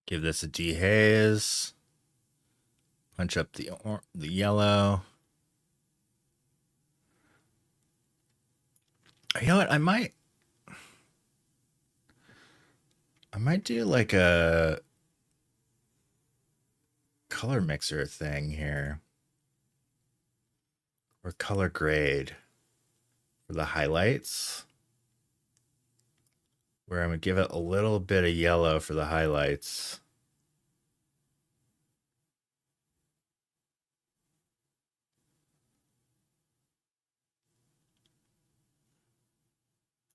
Give this a dehaze. Punch up the yellow. You know what? I might do like a color mixer thing here. Or color grade for the highlights. Where I'm going to give it a little bit of yellow for the highlights.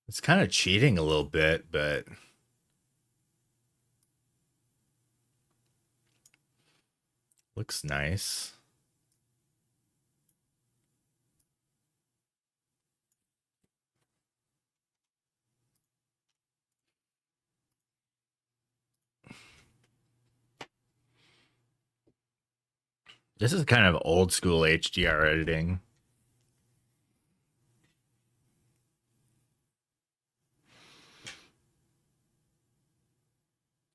It's kind of cheating a little bit, but looks nice. This is kind of old school HDR editing.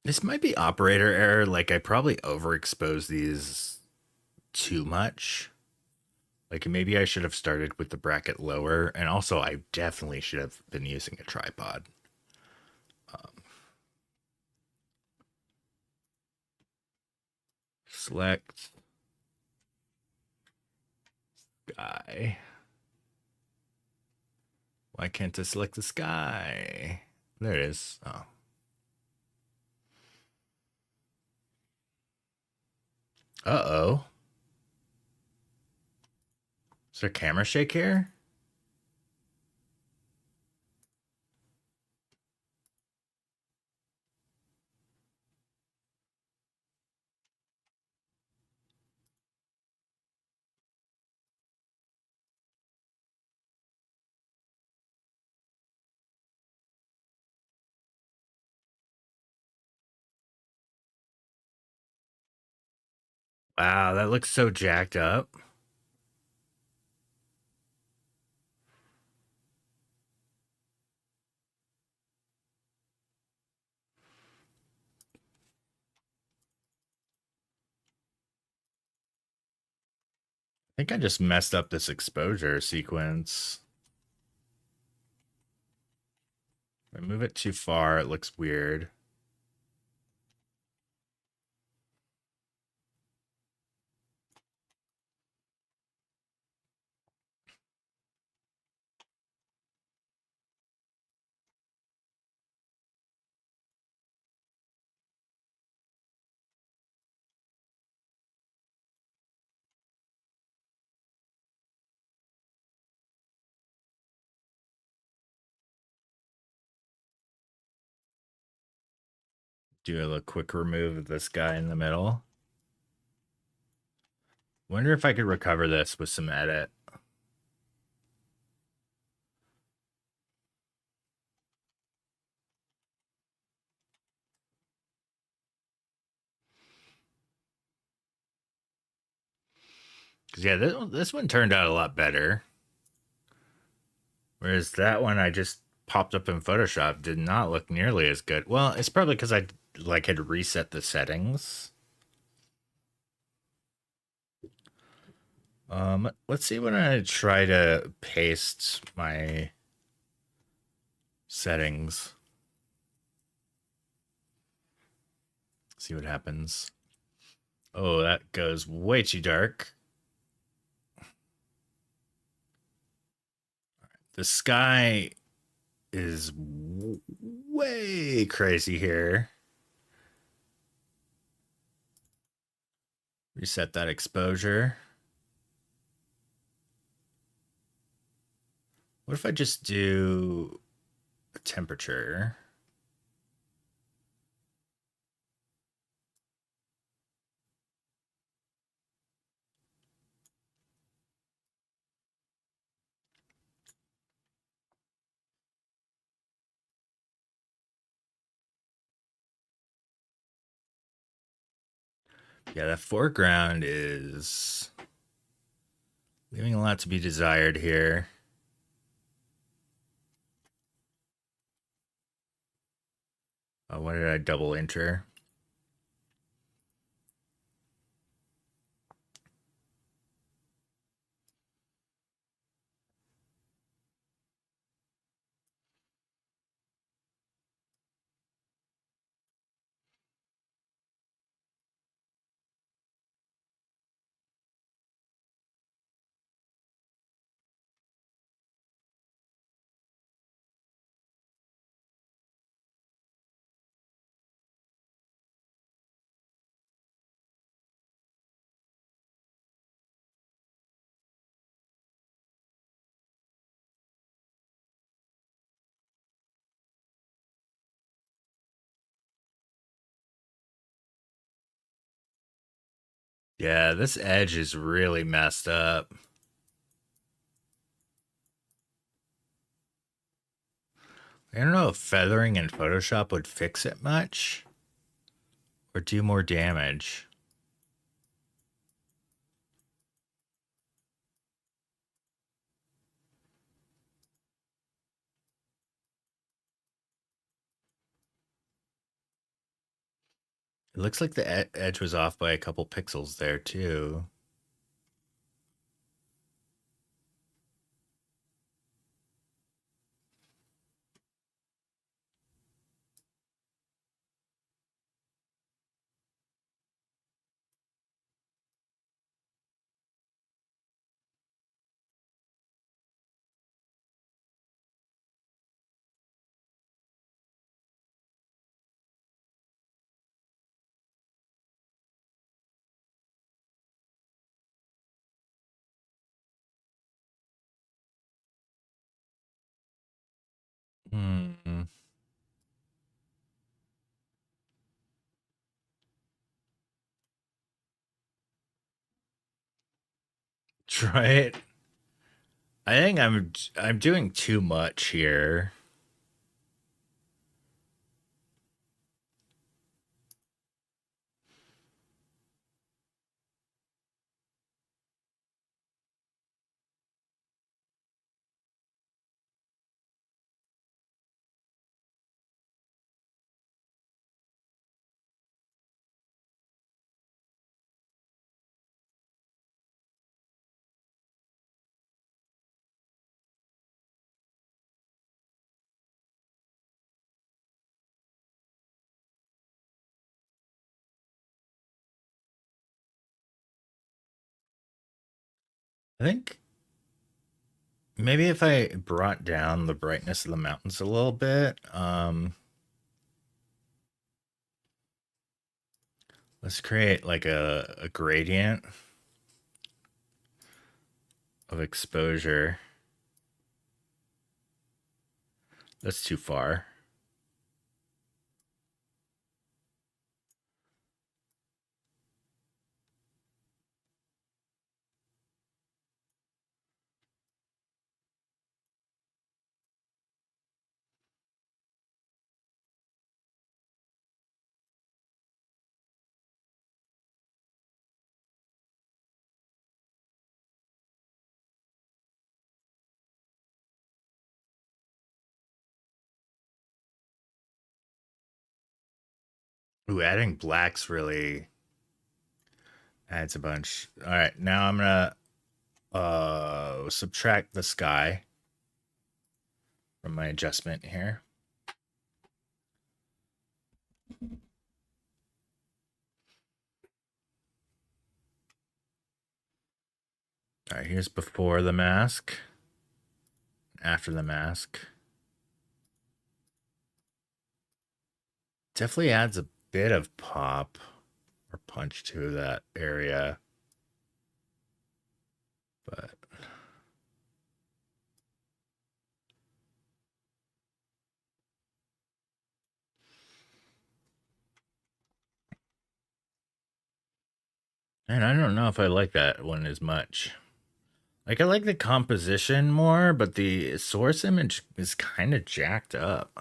This might be operator error. Like, I probably overexposed these too much. Like, maybe I should have started with the bracket lower. And also, I definitely should have been using a tripod. Select sky. Why can't I select the sky? There it is. Oh. Uh-oh. Is there camera shake here? Wow, that looks so jacked up. I think I just messed up this exposure sequence. If I move it too far, it looks weird. Do a quick remove of this guy in the middle. Wonder if I could recover this with some edit. Because, yeah, this one turned out a lot better. Whereas that one I just popped up in Photoshop did not look nearly as good. Well, it's probably because I like had reset the settings. Let's see when I try to paste my settings. See what happens. Oh, that goes way too dark. The sky is way crazy here. Reset that exposure. What if I just do a temperature? Yeah, that foreground is leaving a lot to be desired here. Why did I double enter? Yeah, this edge is really messed up. I don't know if feathering in Photoshop would fix it much or do more damage. It looks like the edge was off by a couple pixels there too. Hmm. Try it. I think I'm doing too much here. I think maybe if I brought down the brightness of the mountains a little bit, let's create like a gradient of exposure. That's too far. Ooh, adding blacks really adds a bunch. All right, now I'm gonna subtract the sky from my adjustment here. All right, here's before the mask, after the mask. Definitely adds a bit of pop or punch to that area. But and I don't know if I like that one as much. Like, I like the composition more, but the source image is kind of jacked up.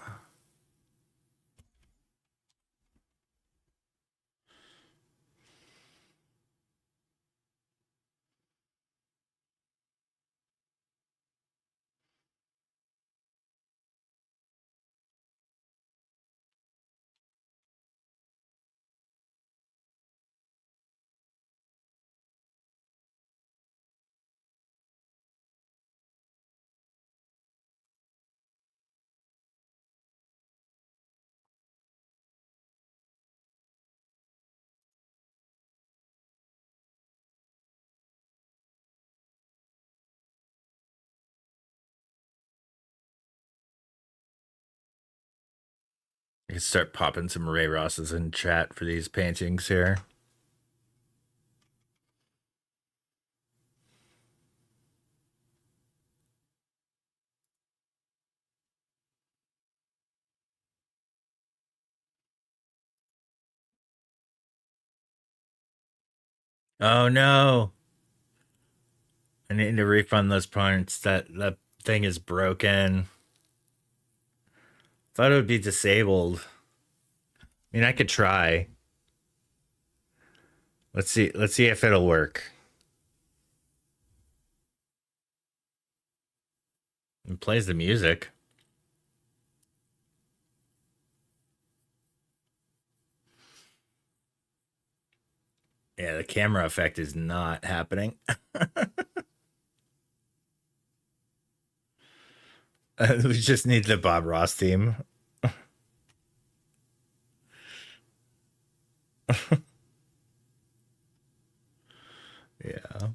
I can start popping some Ray Rosses in chat for these paintings here. Oh no! I need to refund those points. That thing is broken. Thought it would be disabled. I mean, I could try. Let's see if it'll work. It plays the music. Yeah, the camera effect is not happening. We just need the Bob Ross theme. Yeah.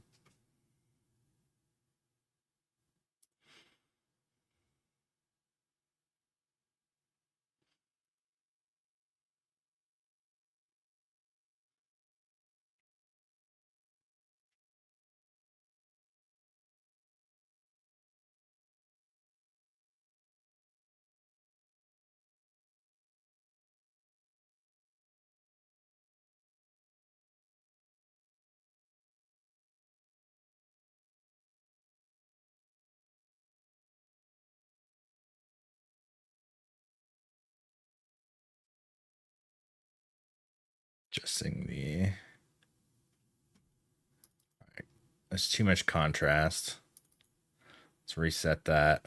Adjusting the. All right. There's too much contrast. Let's reset that.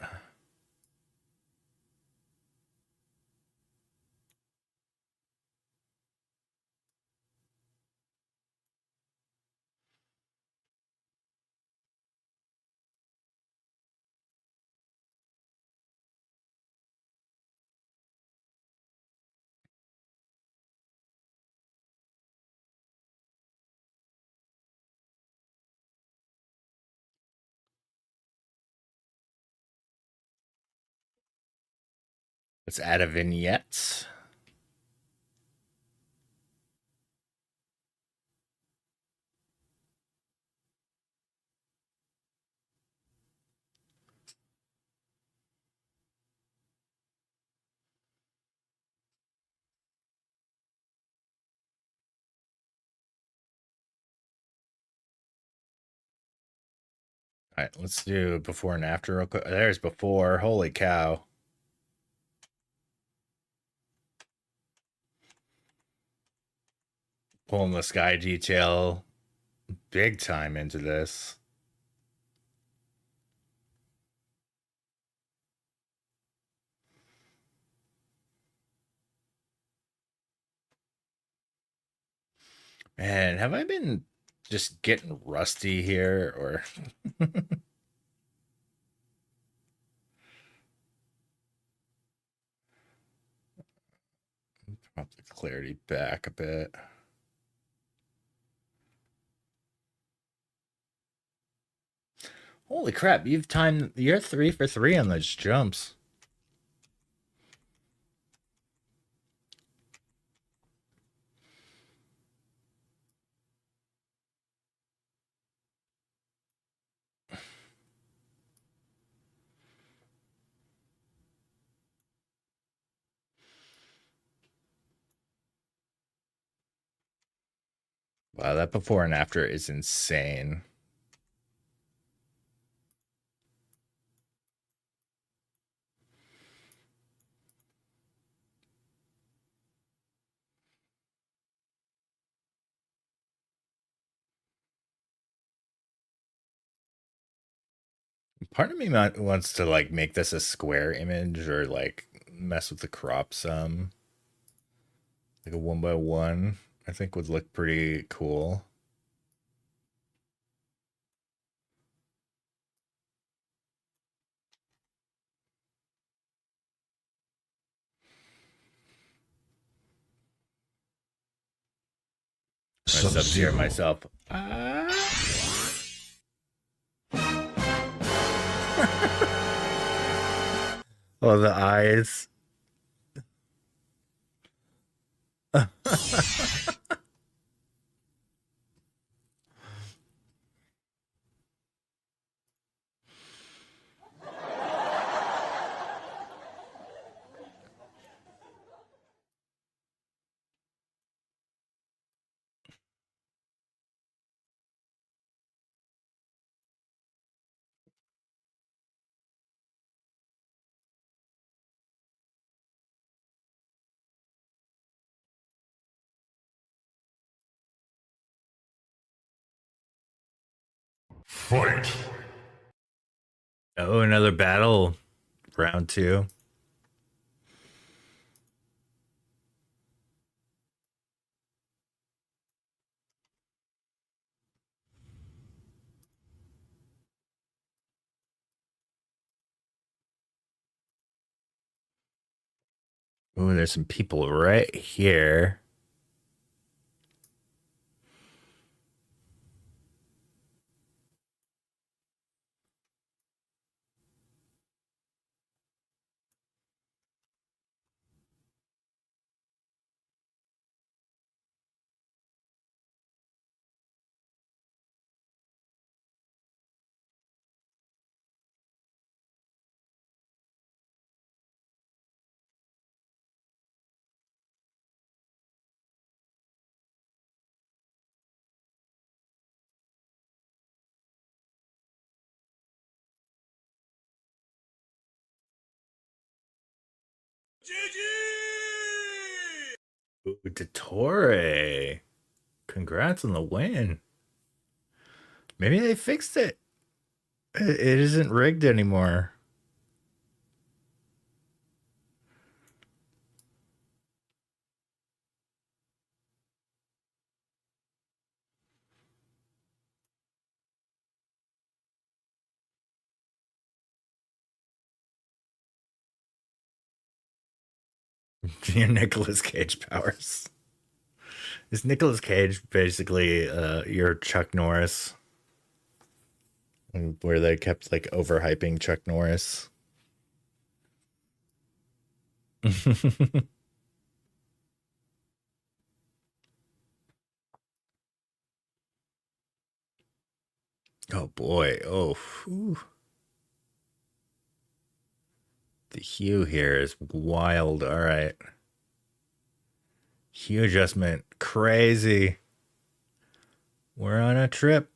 Let's add a vignette. All right, let's do before and after real quick. There's before. Holy cow. Pulling the sky detail big time into this. Man, have I been just getting rusty here, or drop the clarity back a bit. Holy crap, you're 3 for 3 on those jumps. Wow, that before and after is insane. Part of me wants to like make this a square image or like mess with the crop some. Like a 1x1, I think would look pretty cool. Sub-Zero myself. Oh, the eyes. Fight! Oh, another battle. Round 2. Oh, there's some people right here. Ooh, Dottore. Congrats on the win. Maybe they fixed it. It isn't rigged anymore. Your Nicolas Cage powers. Is Nicolas Cage basically your Chuck Norris? Where they kept like overhyping Chuck Norris. Oh boy. Oh. Whew. The hue here is wild. All right. Hue adjustment. Crazy. We're on a trip.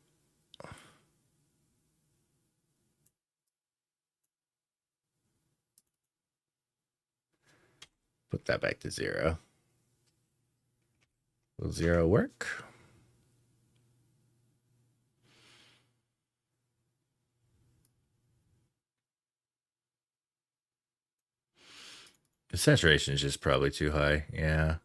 Put that back to 0. Will 0 work? The saturation is just probably too high. Yeah.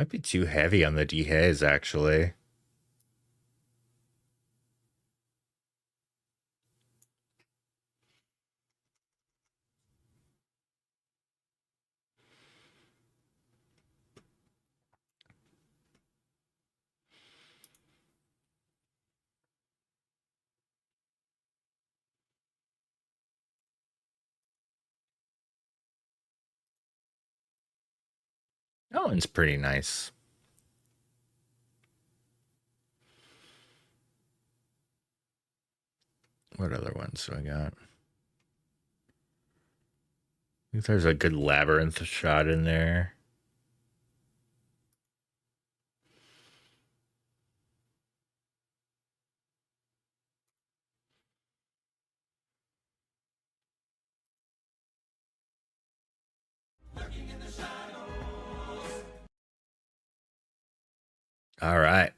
Might be too heavy on the dehaze, actually. That one's pretty nice. What other ones do I got? I think there's a good labyrinth shot in there. All right.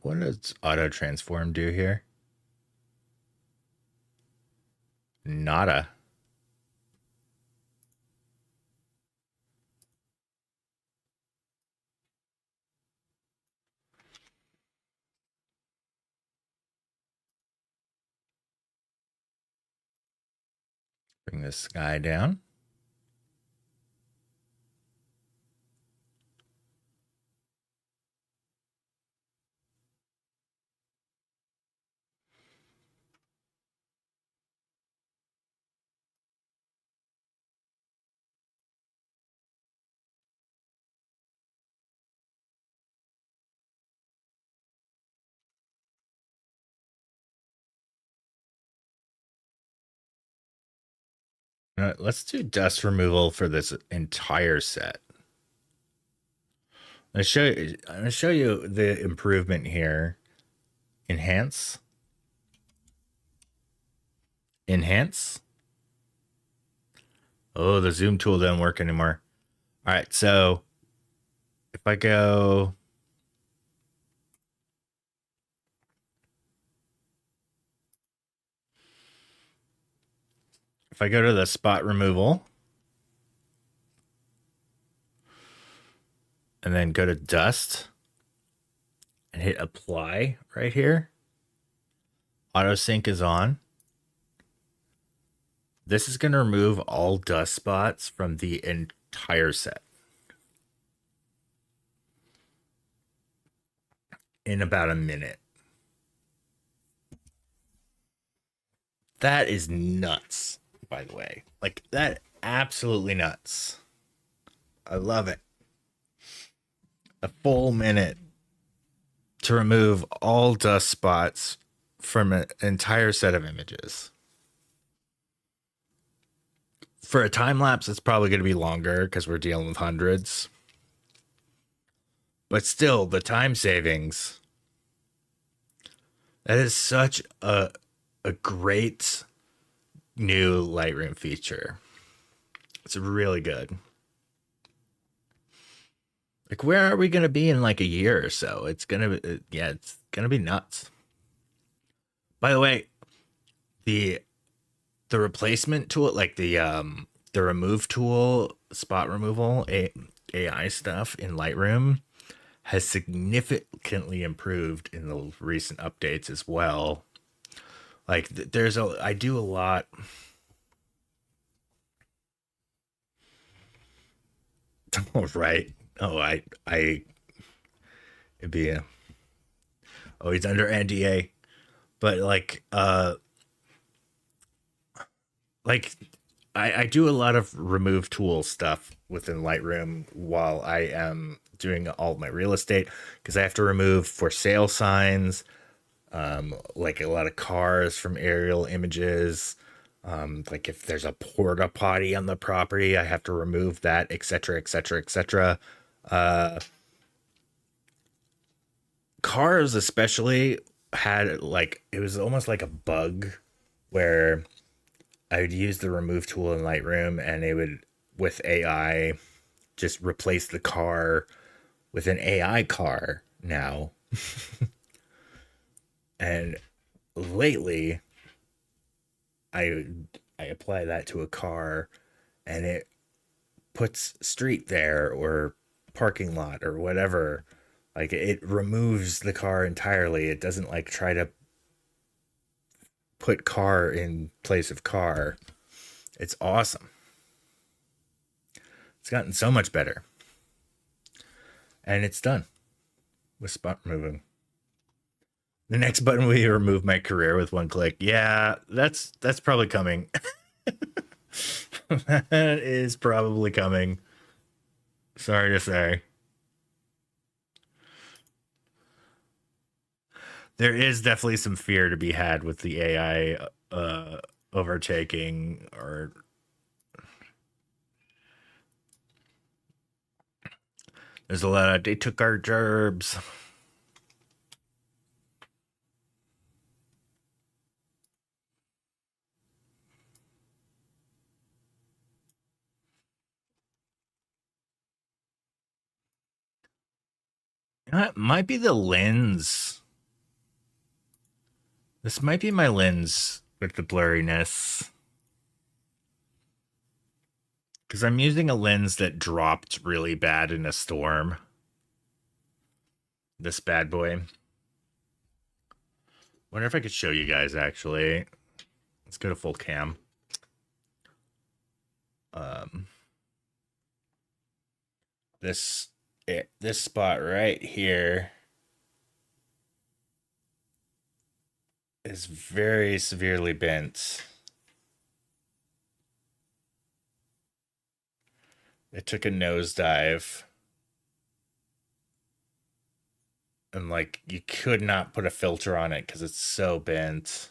What does auto transform do here? Nada. Bring this guy down. Let's do dust removal for this entire set. I'm gonna show you the improvement here. Enhance. Enhance. Oh, the zoom tool doesn't work anymore. All right, so if I go to the spot removal and then go to dust and hit apply right here, auto sync is on. This is going to remove all dust spots from the entire set in about a minute. That is nuts, by the way. Like, that absolutely nuts. I love it. A full minute to remove all dust spots from an entire set of images. For a time lapse, it's probably going to be longer because we're dealing with hundreds. But still, the time savings. That is such a great new Lightroom feature. It's really good. Like, where are we going to be in like a year or so? It's going to be nuts. By the way, the replacement tool, like the remove tool, spot removal, AI stuff in Lightroom has significantly improved in the recent updates as well. Like, I do a lot. Oh, right. Oh, it'd be he's under NDA, but I do a lot of remove tool stuff within Lightroom while I am doing all my real estate, because I have to remove for sale signs, like a lot of cars from aerial images. Like if there's a porta potty on the property, I have to remove that, etc., etc., etc. Cars especially had, like, it was almost like a bug where I would use the remove tool in Lightroom, and it would, with AI, just replace the car with an AI car now. And lately, I I apply that to a car, and it puts street there or parking lot or whatever. Like, it removes the car entirely. It doesn't like try to put car in place of car. It's awesome. It's gotten so much better. And it's done with spot removing. The next button will be remove my career with one click. Yeah, that's probably coming. That is probably coming. Sorry to say. There is definitely some fear to be had with the AI overtaking, or there's a lot of they took our jobs. It might be the lens. This might be my lens with the blurriness. Because I'm using a lens that dropped really bad in a storm. This bad boy. Wonder if I could show you guys, actually. Let's go to full cam. This spot right here is very severely bent. It took a nosedive. And like, you could not put a filter on it because it's so bent.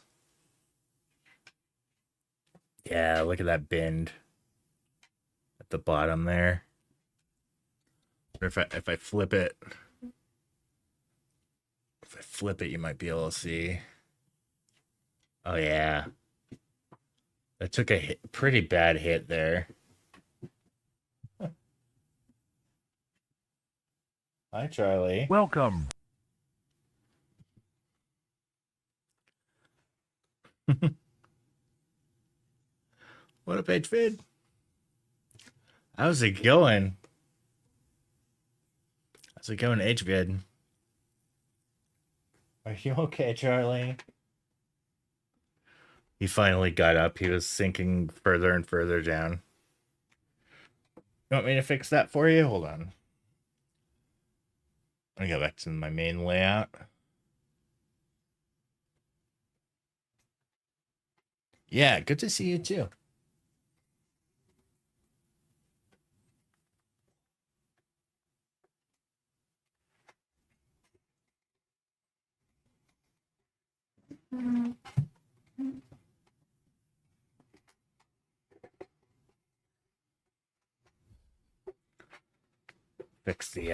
Yeah, look at that bend at the bottom there. Or if I flip it, you might be able to see. Oh yeah, that took a pretty bad hit there. Hi, Charlie. Welcome. What up, HVid? How's it going? How's it going, HVid? Are you okay, Charlie? He finally got up. He was sinking further and further down. You want me to fix that for you? Hold on. Let me go back to my main layout. Yeah, good to see you too. Fix the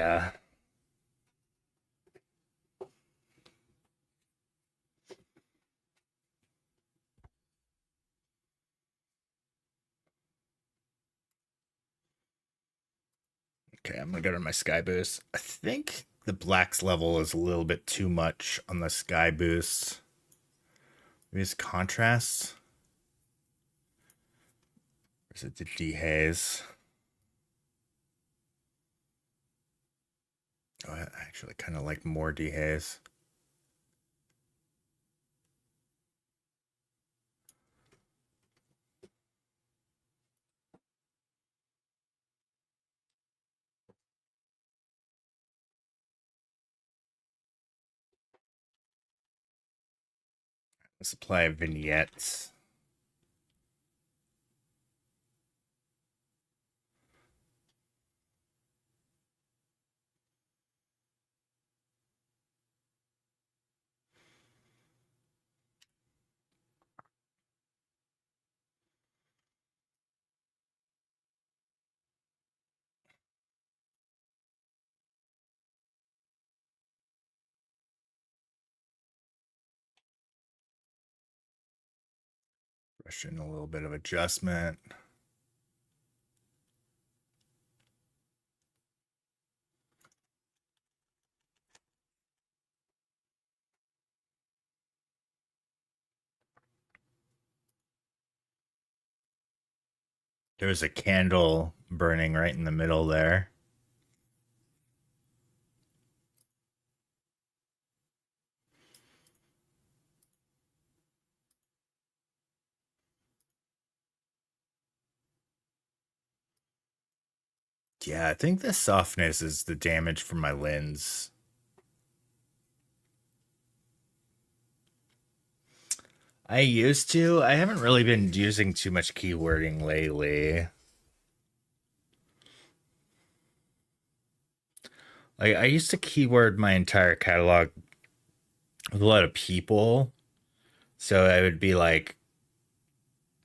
Okay, I'm gonna go to my sky boost. I think the blacks level is a little bit too much on the sky boost. Maybe it's contrast. Or is it the dehaze? Oh, I actually kind of like more dehaze. Let's apply vignettes. question, a little bit of adjustment. There's a candle burning right in the middle there. Yeah, I think the softness is the damage from my lens. I used to. I haven't really been using too much keywording lately. Like I used to keyword my entire catalog with a lot of people. So I would be like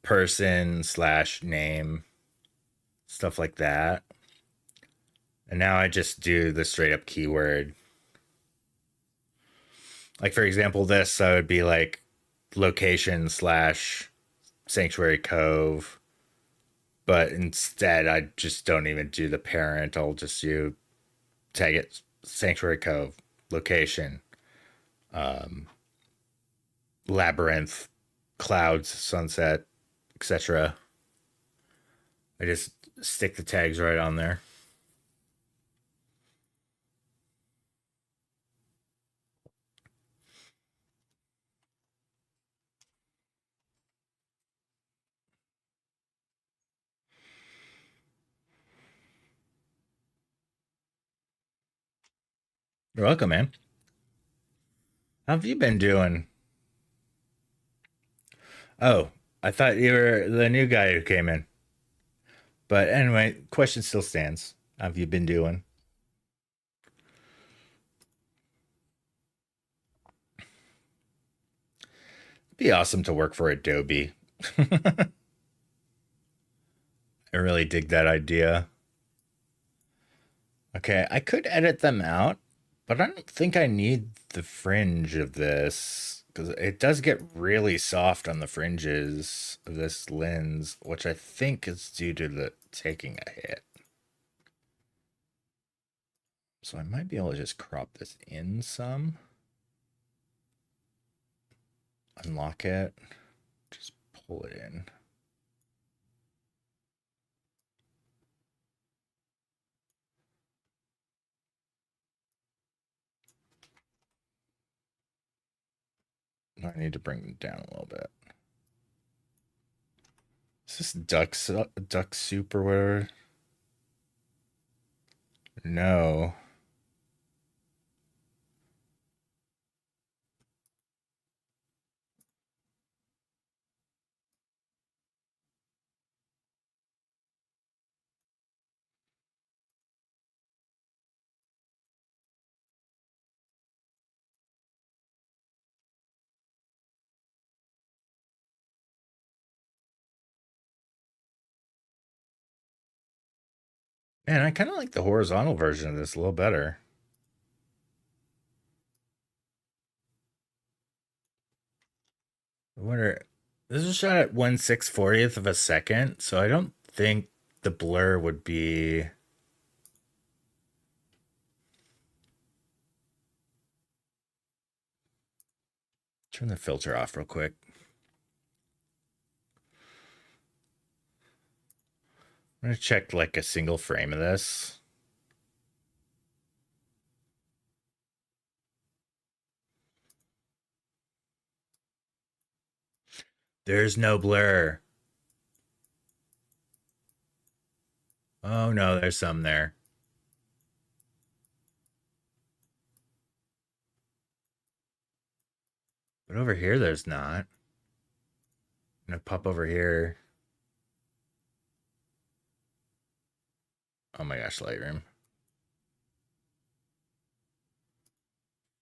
person slash name, stuff like that. And now I just do the straight up keyword. Like for example, this I would be like location slash Sanctuary Cove. But instead I just don't even do the parent. I'll just do tag it Sanctuary Cove, location, labyrinth, clouds, sunset, etc. I just stick the tags right on there. You're welcome, man. How have you been doing? Oh, I thought you were the new guy who came in. But anyway, question still stands. How have you been doing? Be awesome to work for Adobe. I really dig that idea. Okay, I could edit them out, but I don't think I need the fringe of this because it does get really soft on the fringes of this lens, which I think is due to the taking a hit. So I might be able to just crop this in some. Unlock it. Just pull it in. I need to bring them down a little bit. Is this duck soup or whatever? No. Man, I kind of like the horizontal version of this a little better. I wonder, this is shot at 1/640th of a second, so I don't think the blur would be. Turn the filter off real quick. I'm gonna check like a single frame of this. There's no blur. Oh no, there's some there. But over here, there's not. I'm gonna pop over here. Oh my gosh, Lightroom. If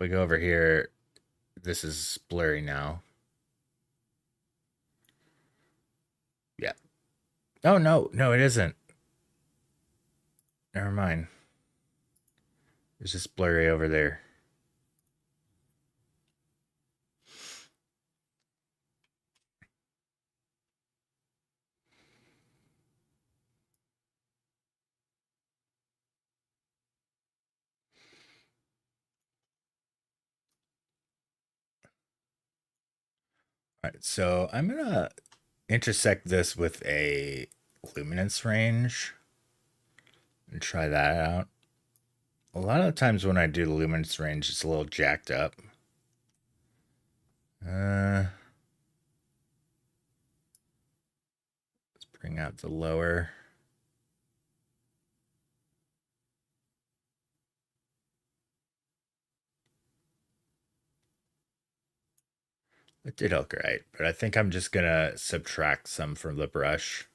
we go over here, this is blurry now. Yeah. Oh no, no, it isn't. Never mind. It's just blurry over there. right, so I'm gonna intersect this with a luminance range and try that out. A lot of the times when I do the luminance range, it's a little jacked up. Let's bring out the lower. It did look right, but I think I'm just gonna subtract some from the brush.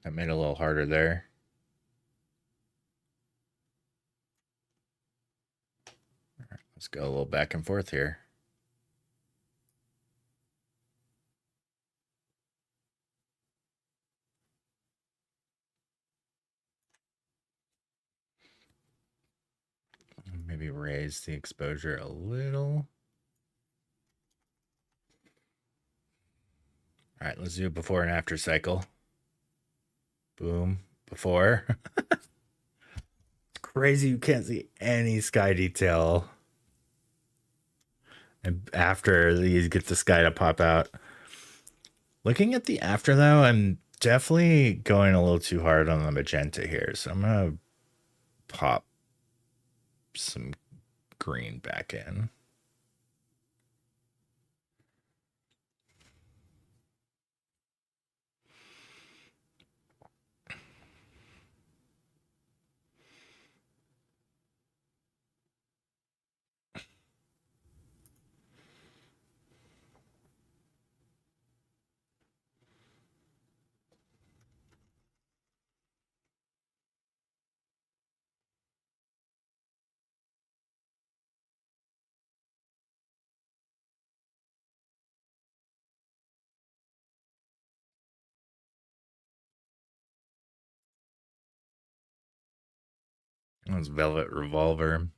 That made it a little harder there. All right, let's go a little back and forth here. Maybe raise the exposure a little. All right, let's do a before and after cycle. Boom, before. Crazy, you can't see any sky detail. And after, you get the sky to pop out. Looking at the after, though, I'm definitely going a little too hard on the magenta here. So I'm going to pop some green back in. That's Velvet Revolver.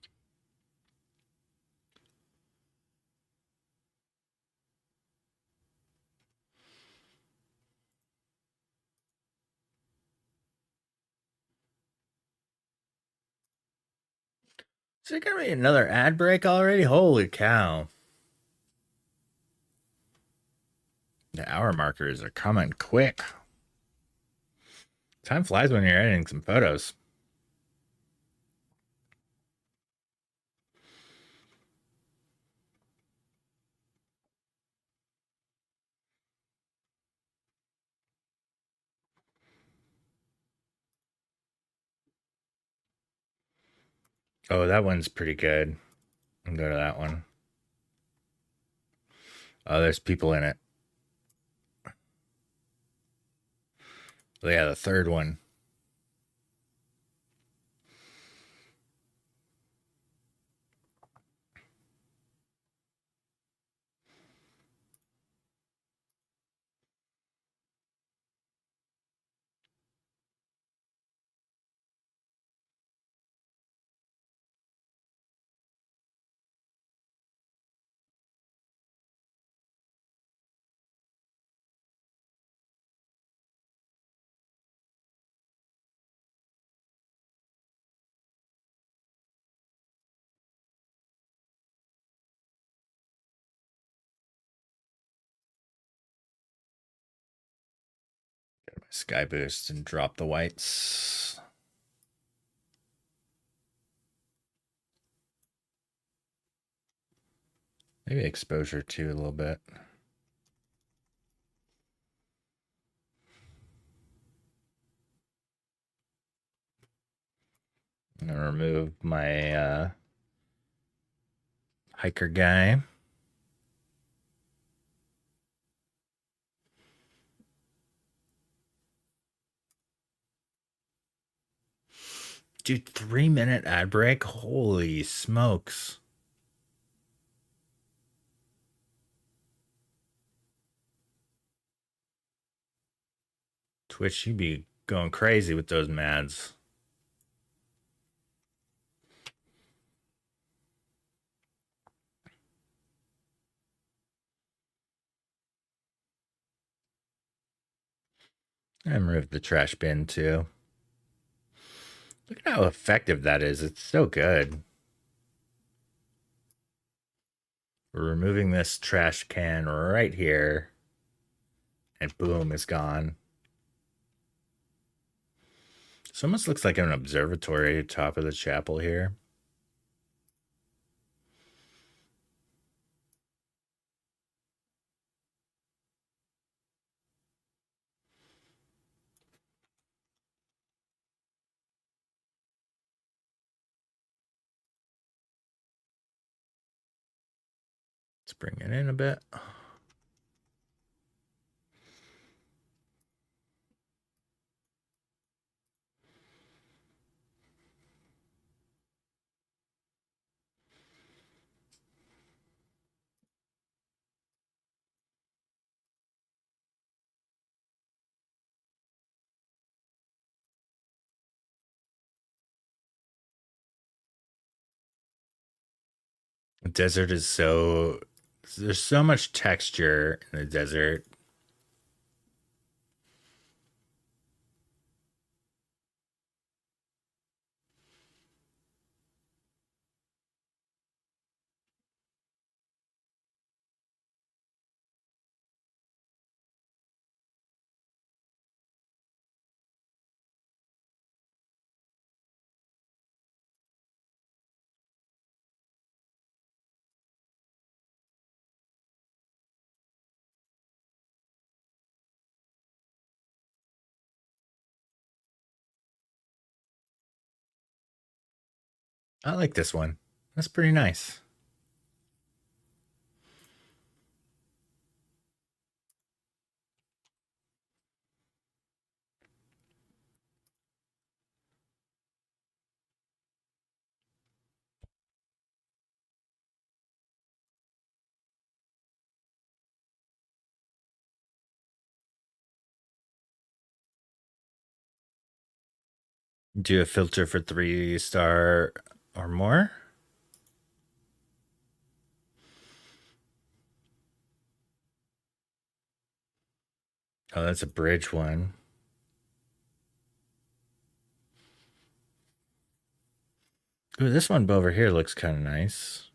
Is there gonna be another ad break already? Holy cow. The hour markers are coming quick. Time flies when you're editing some photos. Oh, that one's pretty good. I'll go to that one. Oh, there's people in it. Oh, yeah, the third one. Get my sky boost and drop the whites. Maybe exposure too a little bit. I'm gonna remove my hiker guy. Dude, 3-minute ad break? Holy smokes. Twitch, you be going crazy with those mads. And remove the trash bin too. Look at how effective that is. It's so good. We're removing this trash can right here. And boom, it's gone. This almost looks like an observatory top of the chapel here. Let's bring it in a bit. The desert is so... There's so much texture in the desert. I like this one. That's pretty nice. Do a filter for 3-star or more. Oh, that's a bridge one. Ooh, this one over here looks kind of nice.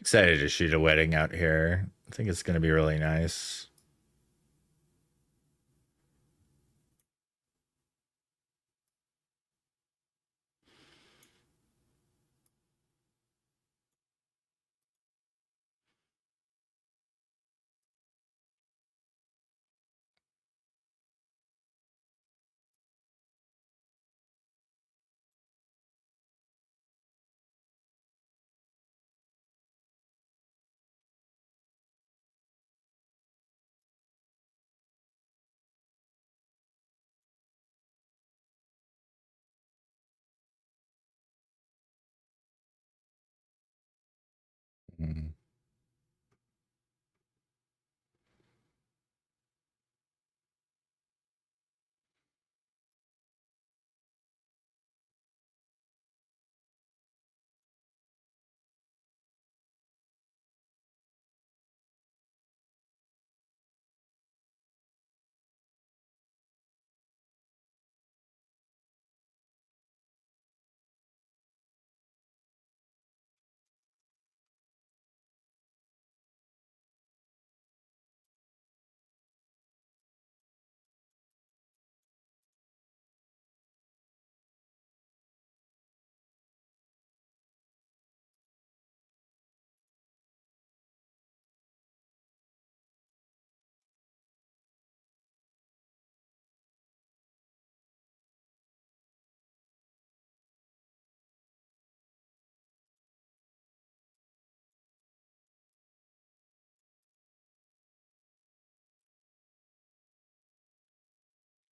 Excited to shoot a wedding out here. I think it's going to be really nice. Mm.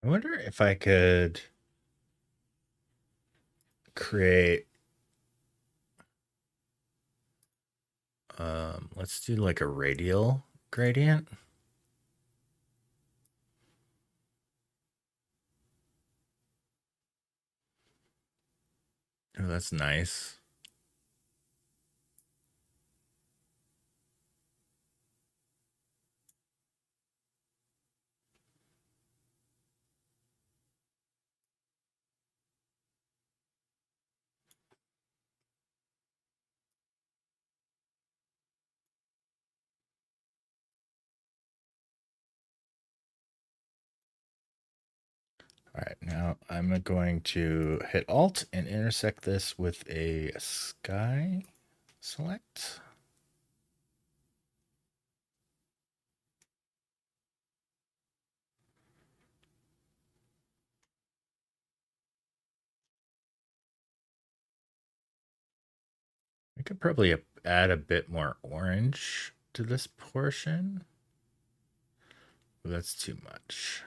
I wonder if I could create. Let's do like a radial gradient. Oh, that's nice. All right, now I'm going to hit Alt and intersect this with a sky select. I could probably add a bit more orange to this portion. But that's too much.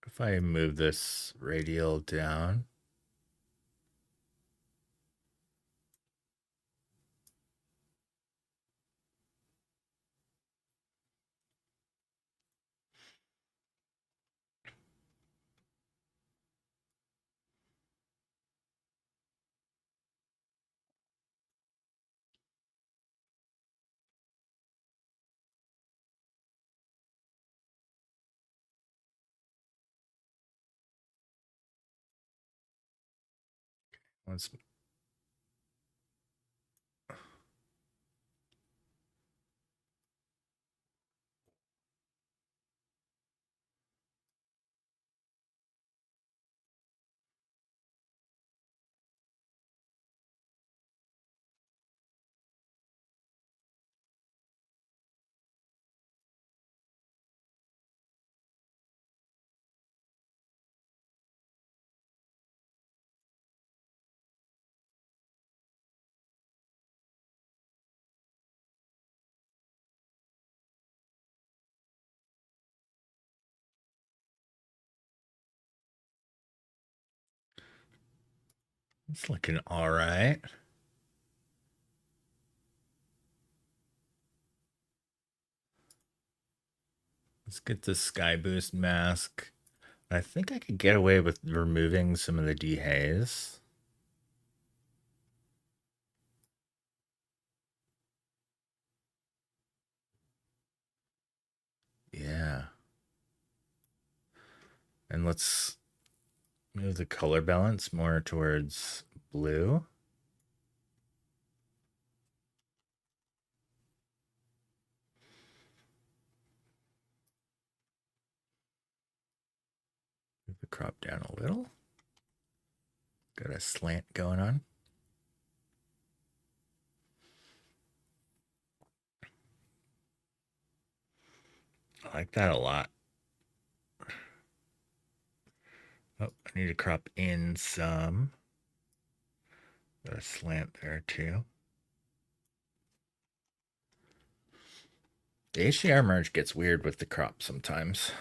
If I move this radial down, let's it's looking all right. Let's get the sky boost mask. I think I could get away with removing some of the dehaze. Yeah. And let's move the color balance more towards blue. Move the crop down a little. Got a slant going on. I like that a lot. Oh, I need to crop in some. Got a slant there too. The HDR merge gets weird with the crop sometimes.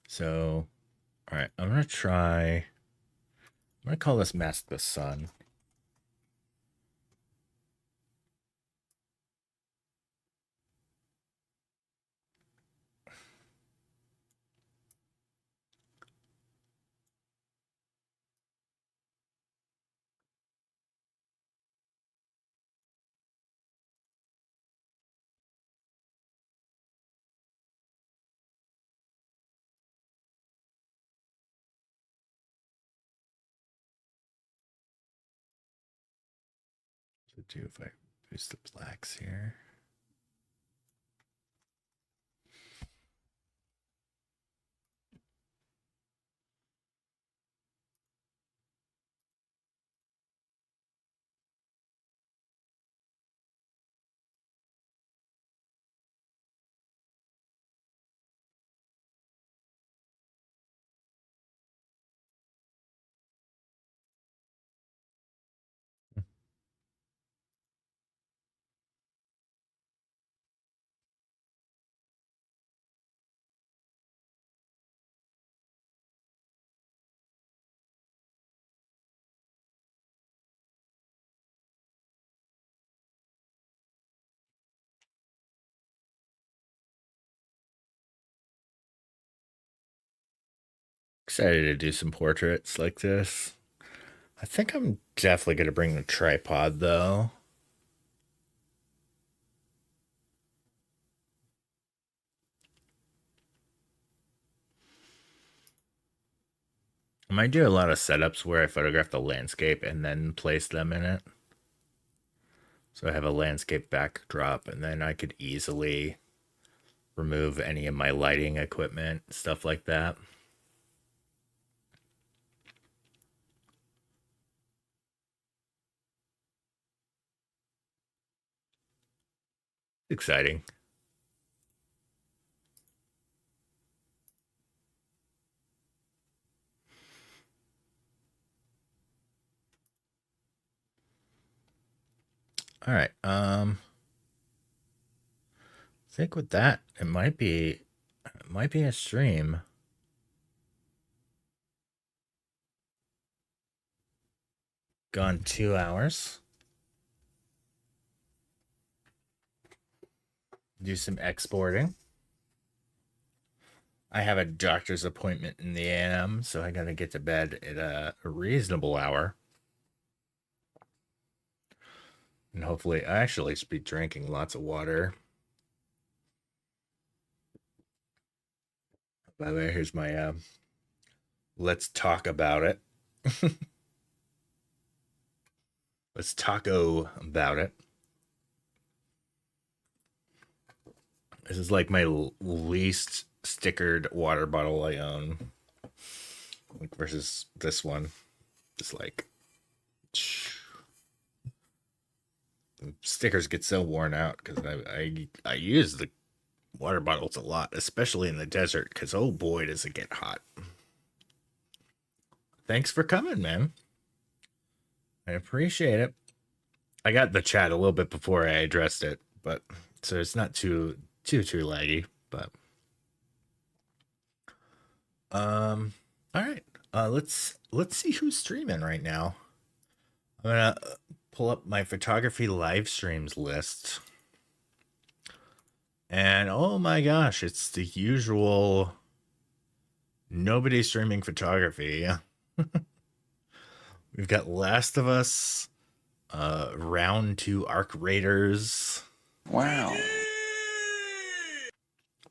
So, all right, I'm going to call this Mask the Sun. So do if I boost the blacks here. Excited to do some portraits like this. I think I'm definitely going to bring the tripod though. I might do a lot of setups where I photograph the landscape and then place them in it. So I have a landscape backdrop, and then I could easily remove any of my lighting equipment, stuff like that. Exciting. All right. I think with that, it might be a stream. Gone 2 hours. Do some exporting. I have a doctor's appointment in the AM, so I gotta get to bed at a reasonable hour. And hopefully, I actually should be drinking lots of water. By the way, here's my let's talk about it. Let's taco about it. This is like my least stickered water bottle I own, like, versus this one. Just like the stickers get so worn out because I use the water bottles a lot, especially in the desert, because oh boy does it get hot. Thanks for coming, man. I appreciate it. I got the chat a little bit before I addressed it, but so it's not too laggy, but all right. Let's see who's streaming right now. I'm gonna pull up my photography live streams list. And oh my gosh, it's the usual nobody streaming photography. We've got Last of Us, Round 2 Arc Raiders. Wow.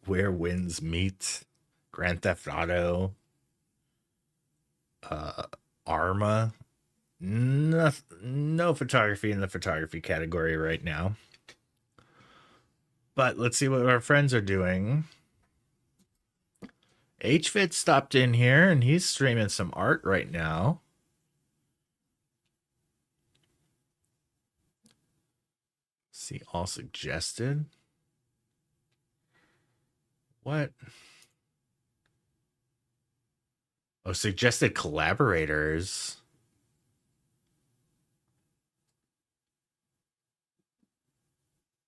Where Winds Meet, Grand Theft Auto, Arma. No photography in the photography category right now. But let's see what our friends are doing. HFit stopped in here and he's streaming some art right now. See all suggested. What? Oh, suggested collaborators.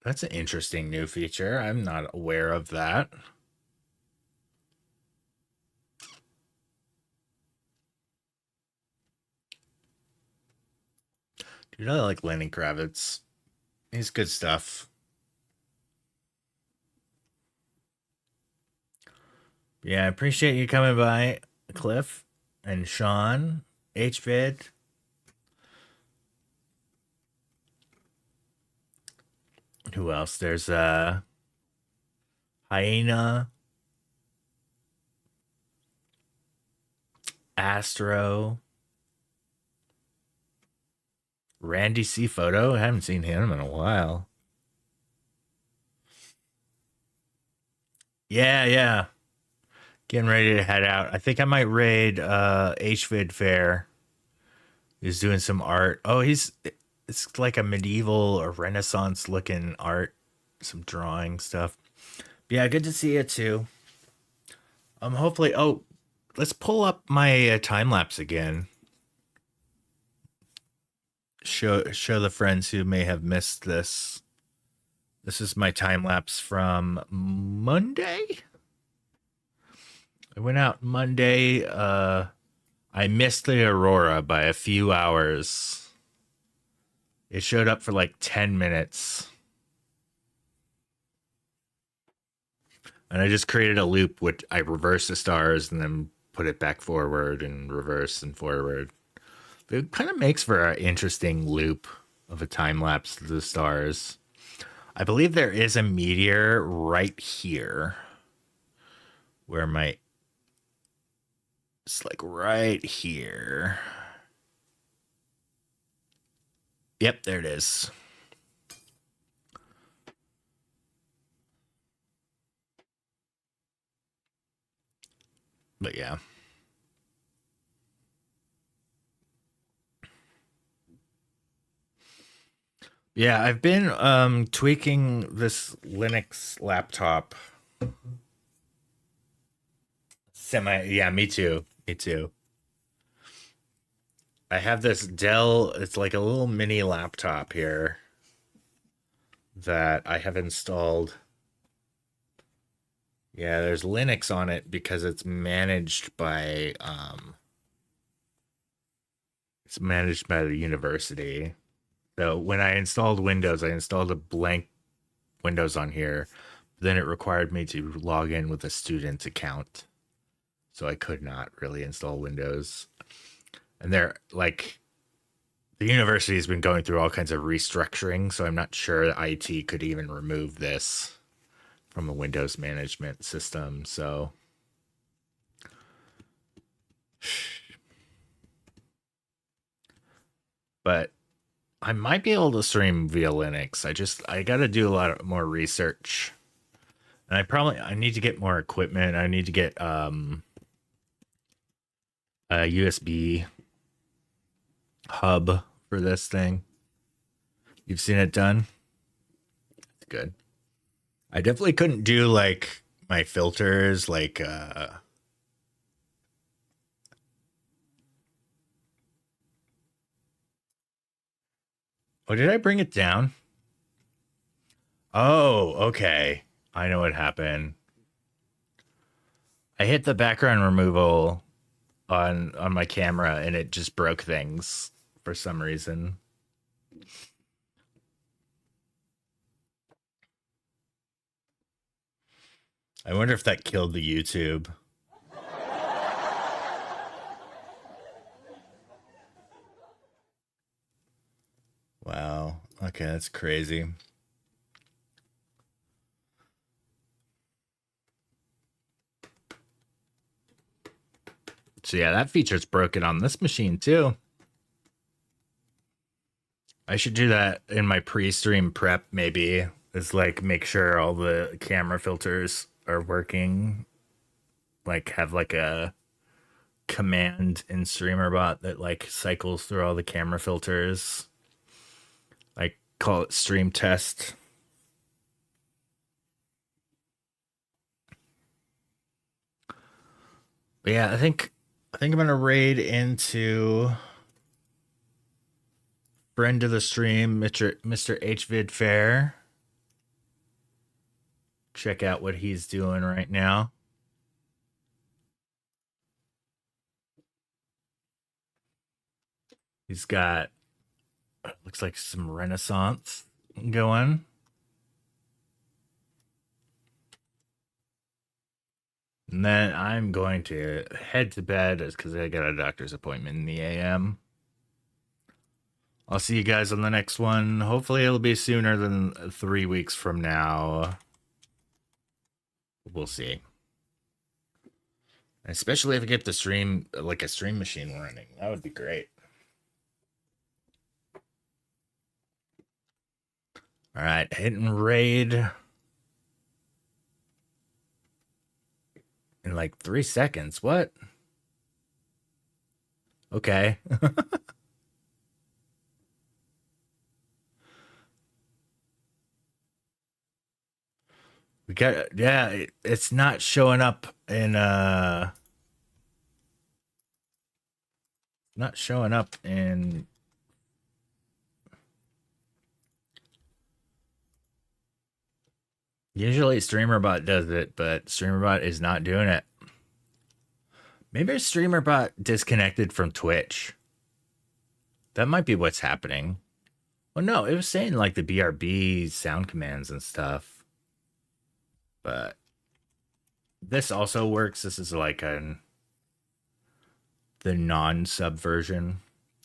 That's an interesting new feature. I'm not aware of that. Dude, I like Lenny Kravitz. He's good stuff. Yeah, I appreciate you coming by, Cliff and Sean, HVid. Who else? There's Hyena, Astro, Randy C Photo. I haven't seen him in a while. Yeah. Getting ready to head out. I think I might raid HVid Fair. He's doing some art. Oh, it's like a medieval or Renaissance looking art, some drawing stuff. But yeah, good to see you too. Hopefully, let's pull up my time lapse again. Show the friends who may have missed this. This is my time lapse from Monday. I went out Monday. I missed the aurora by a few hours. It showed up for like 10 minutes. And I just created a loop which I reversed the stars and then put it back forward and reverse and forward. But it kind of makes for an interesting loop of a time lapse of the stars. I believe there is a meteor right here where my, it's like right here. Yep, there it is. But yeah. Yeah, I've been tweaking this Linux laptop. Yeah, me too. Me too. I have this Dell, it's like a little mini laptop here that I have installed. Yeah, there's Linux on it because it's managed by the university. So when I installed Windows, I installed a blank Windows on here. Then it required me to log in with a student account. So I could not really install Windows. And they're like, the university has been going through all kinds of restructuring, so I'm not sure that IT could even remove this from a Windows management system. So but I might be able to stream via Linux. I got to do a lot more research. And I need to get more equipment. I need to get a USB hub for this thing. You've seen it done? It's good. I definitely couldn't do like my filters like Oh, did I bring it down? Oh, okay. I know what happened. I hit the background removal on my camera and it just broke things for some reason. I wonder if that killed the YouTube. Wow. Okay, that's crazy. So yeah, that feature's broken on this machine too. I should do that in my pre-stream prep maybe. Is like make sure all the camera filters are working. Like have like a command in StreamerBot that like cycles through all the camera filters. Like call it stream test. But yeah, I think I'm gonna raid into friend of the stream, Mr. HVid Fair. Check out what he's doing right now. He's got looks like some Renaissance going. And then I'm going to head to bed because I got a doctor's appointment in the AM. I'll see you guys on the next one. Hopefully it'll be sooner than 3 weeks from now. We'll see. Especially if I get the stream, like a stream machine running. That would be great. All right, hitting raid in like 3 seconds. What? Okay. We got, yeah, it's not showing up in not showing up in usually StreamerBot does it, but StreamerBot is not doing it. Maybe StreamerBot disconnected from Twitch. That might be what's happening. Well, no, it was saying like the BRB sound commands and stuff. But this also works. This is like an the non-sub version.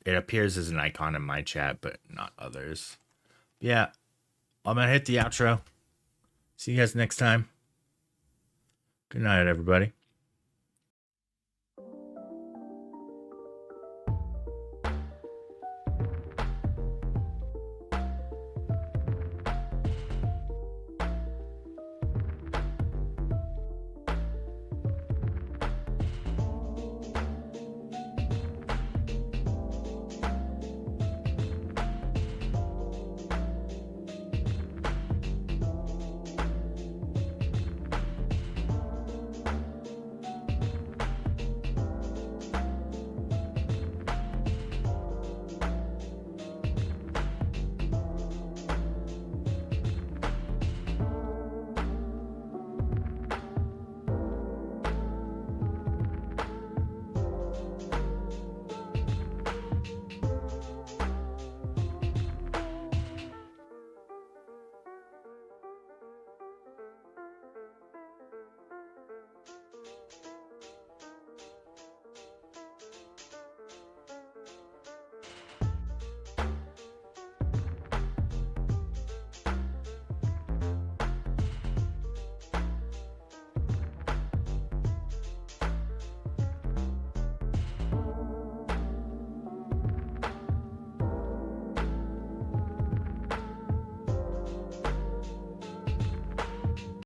It appears as an icon in my chat, but not others. Yeah, I'm gonna hit the outro. See you guys next time. Good night, everybody.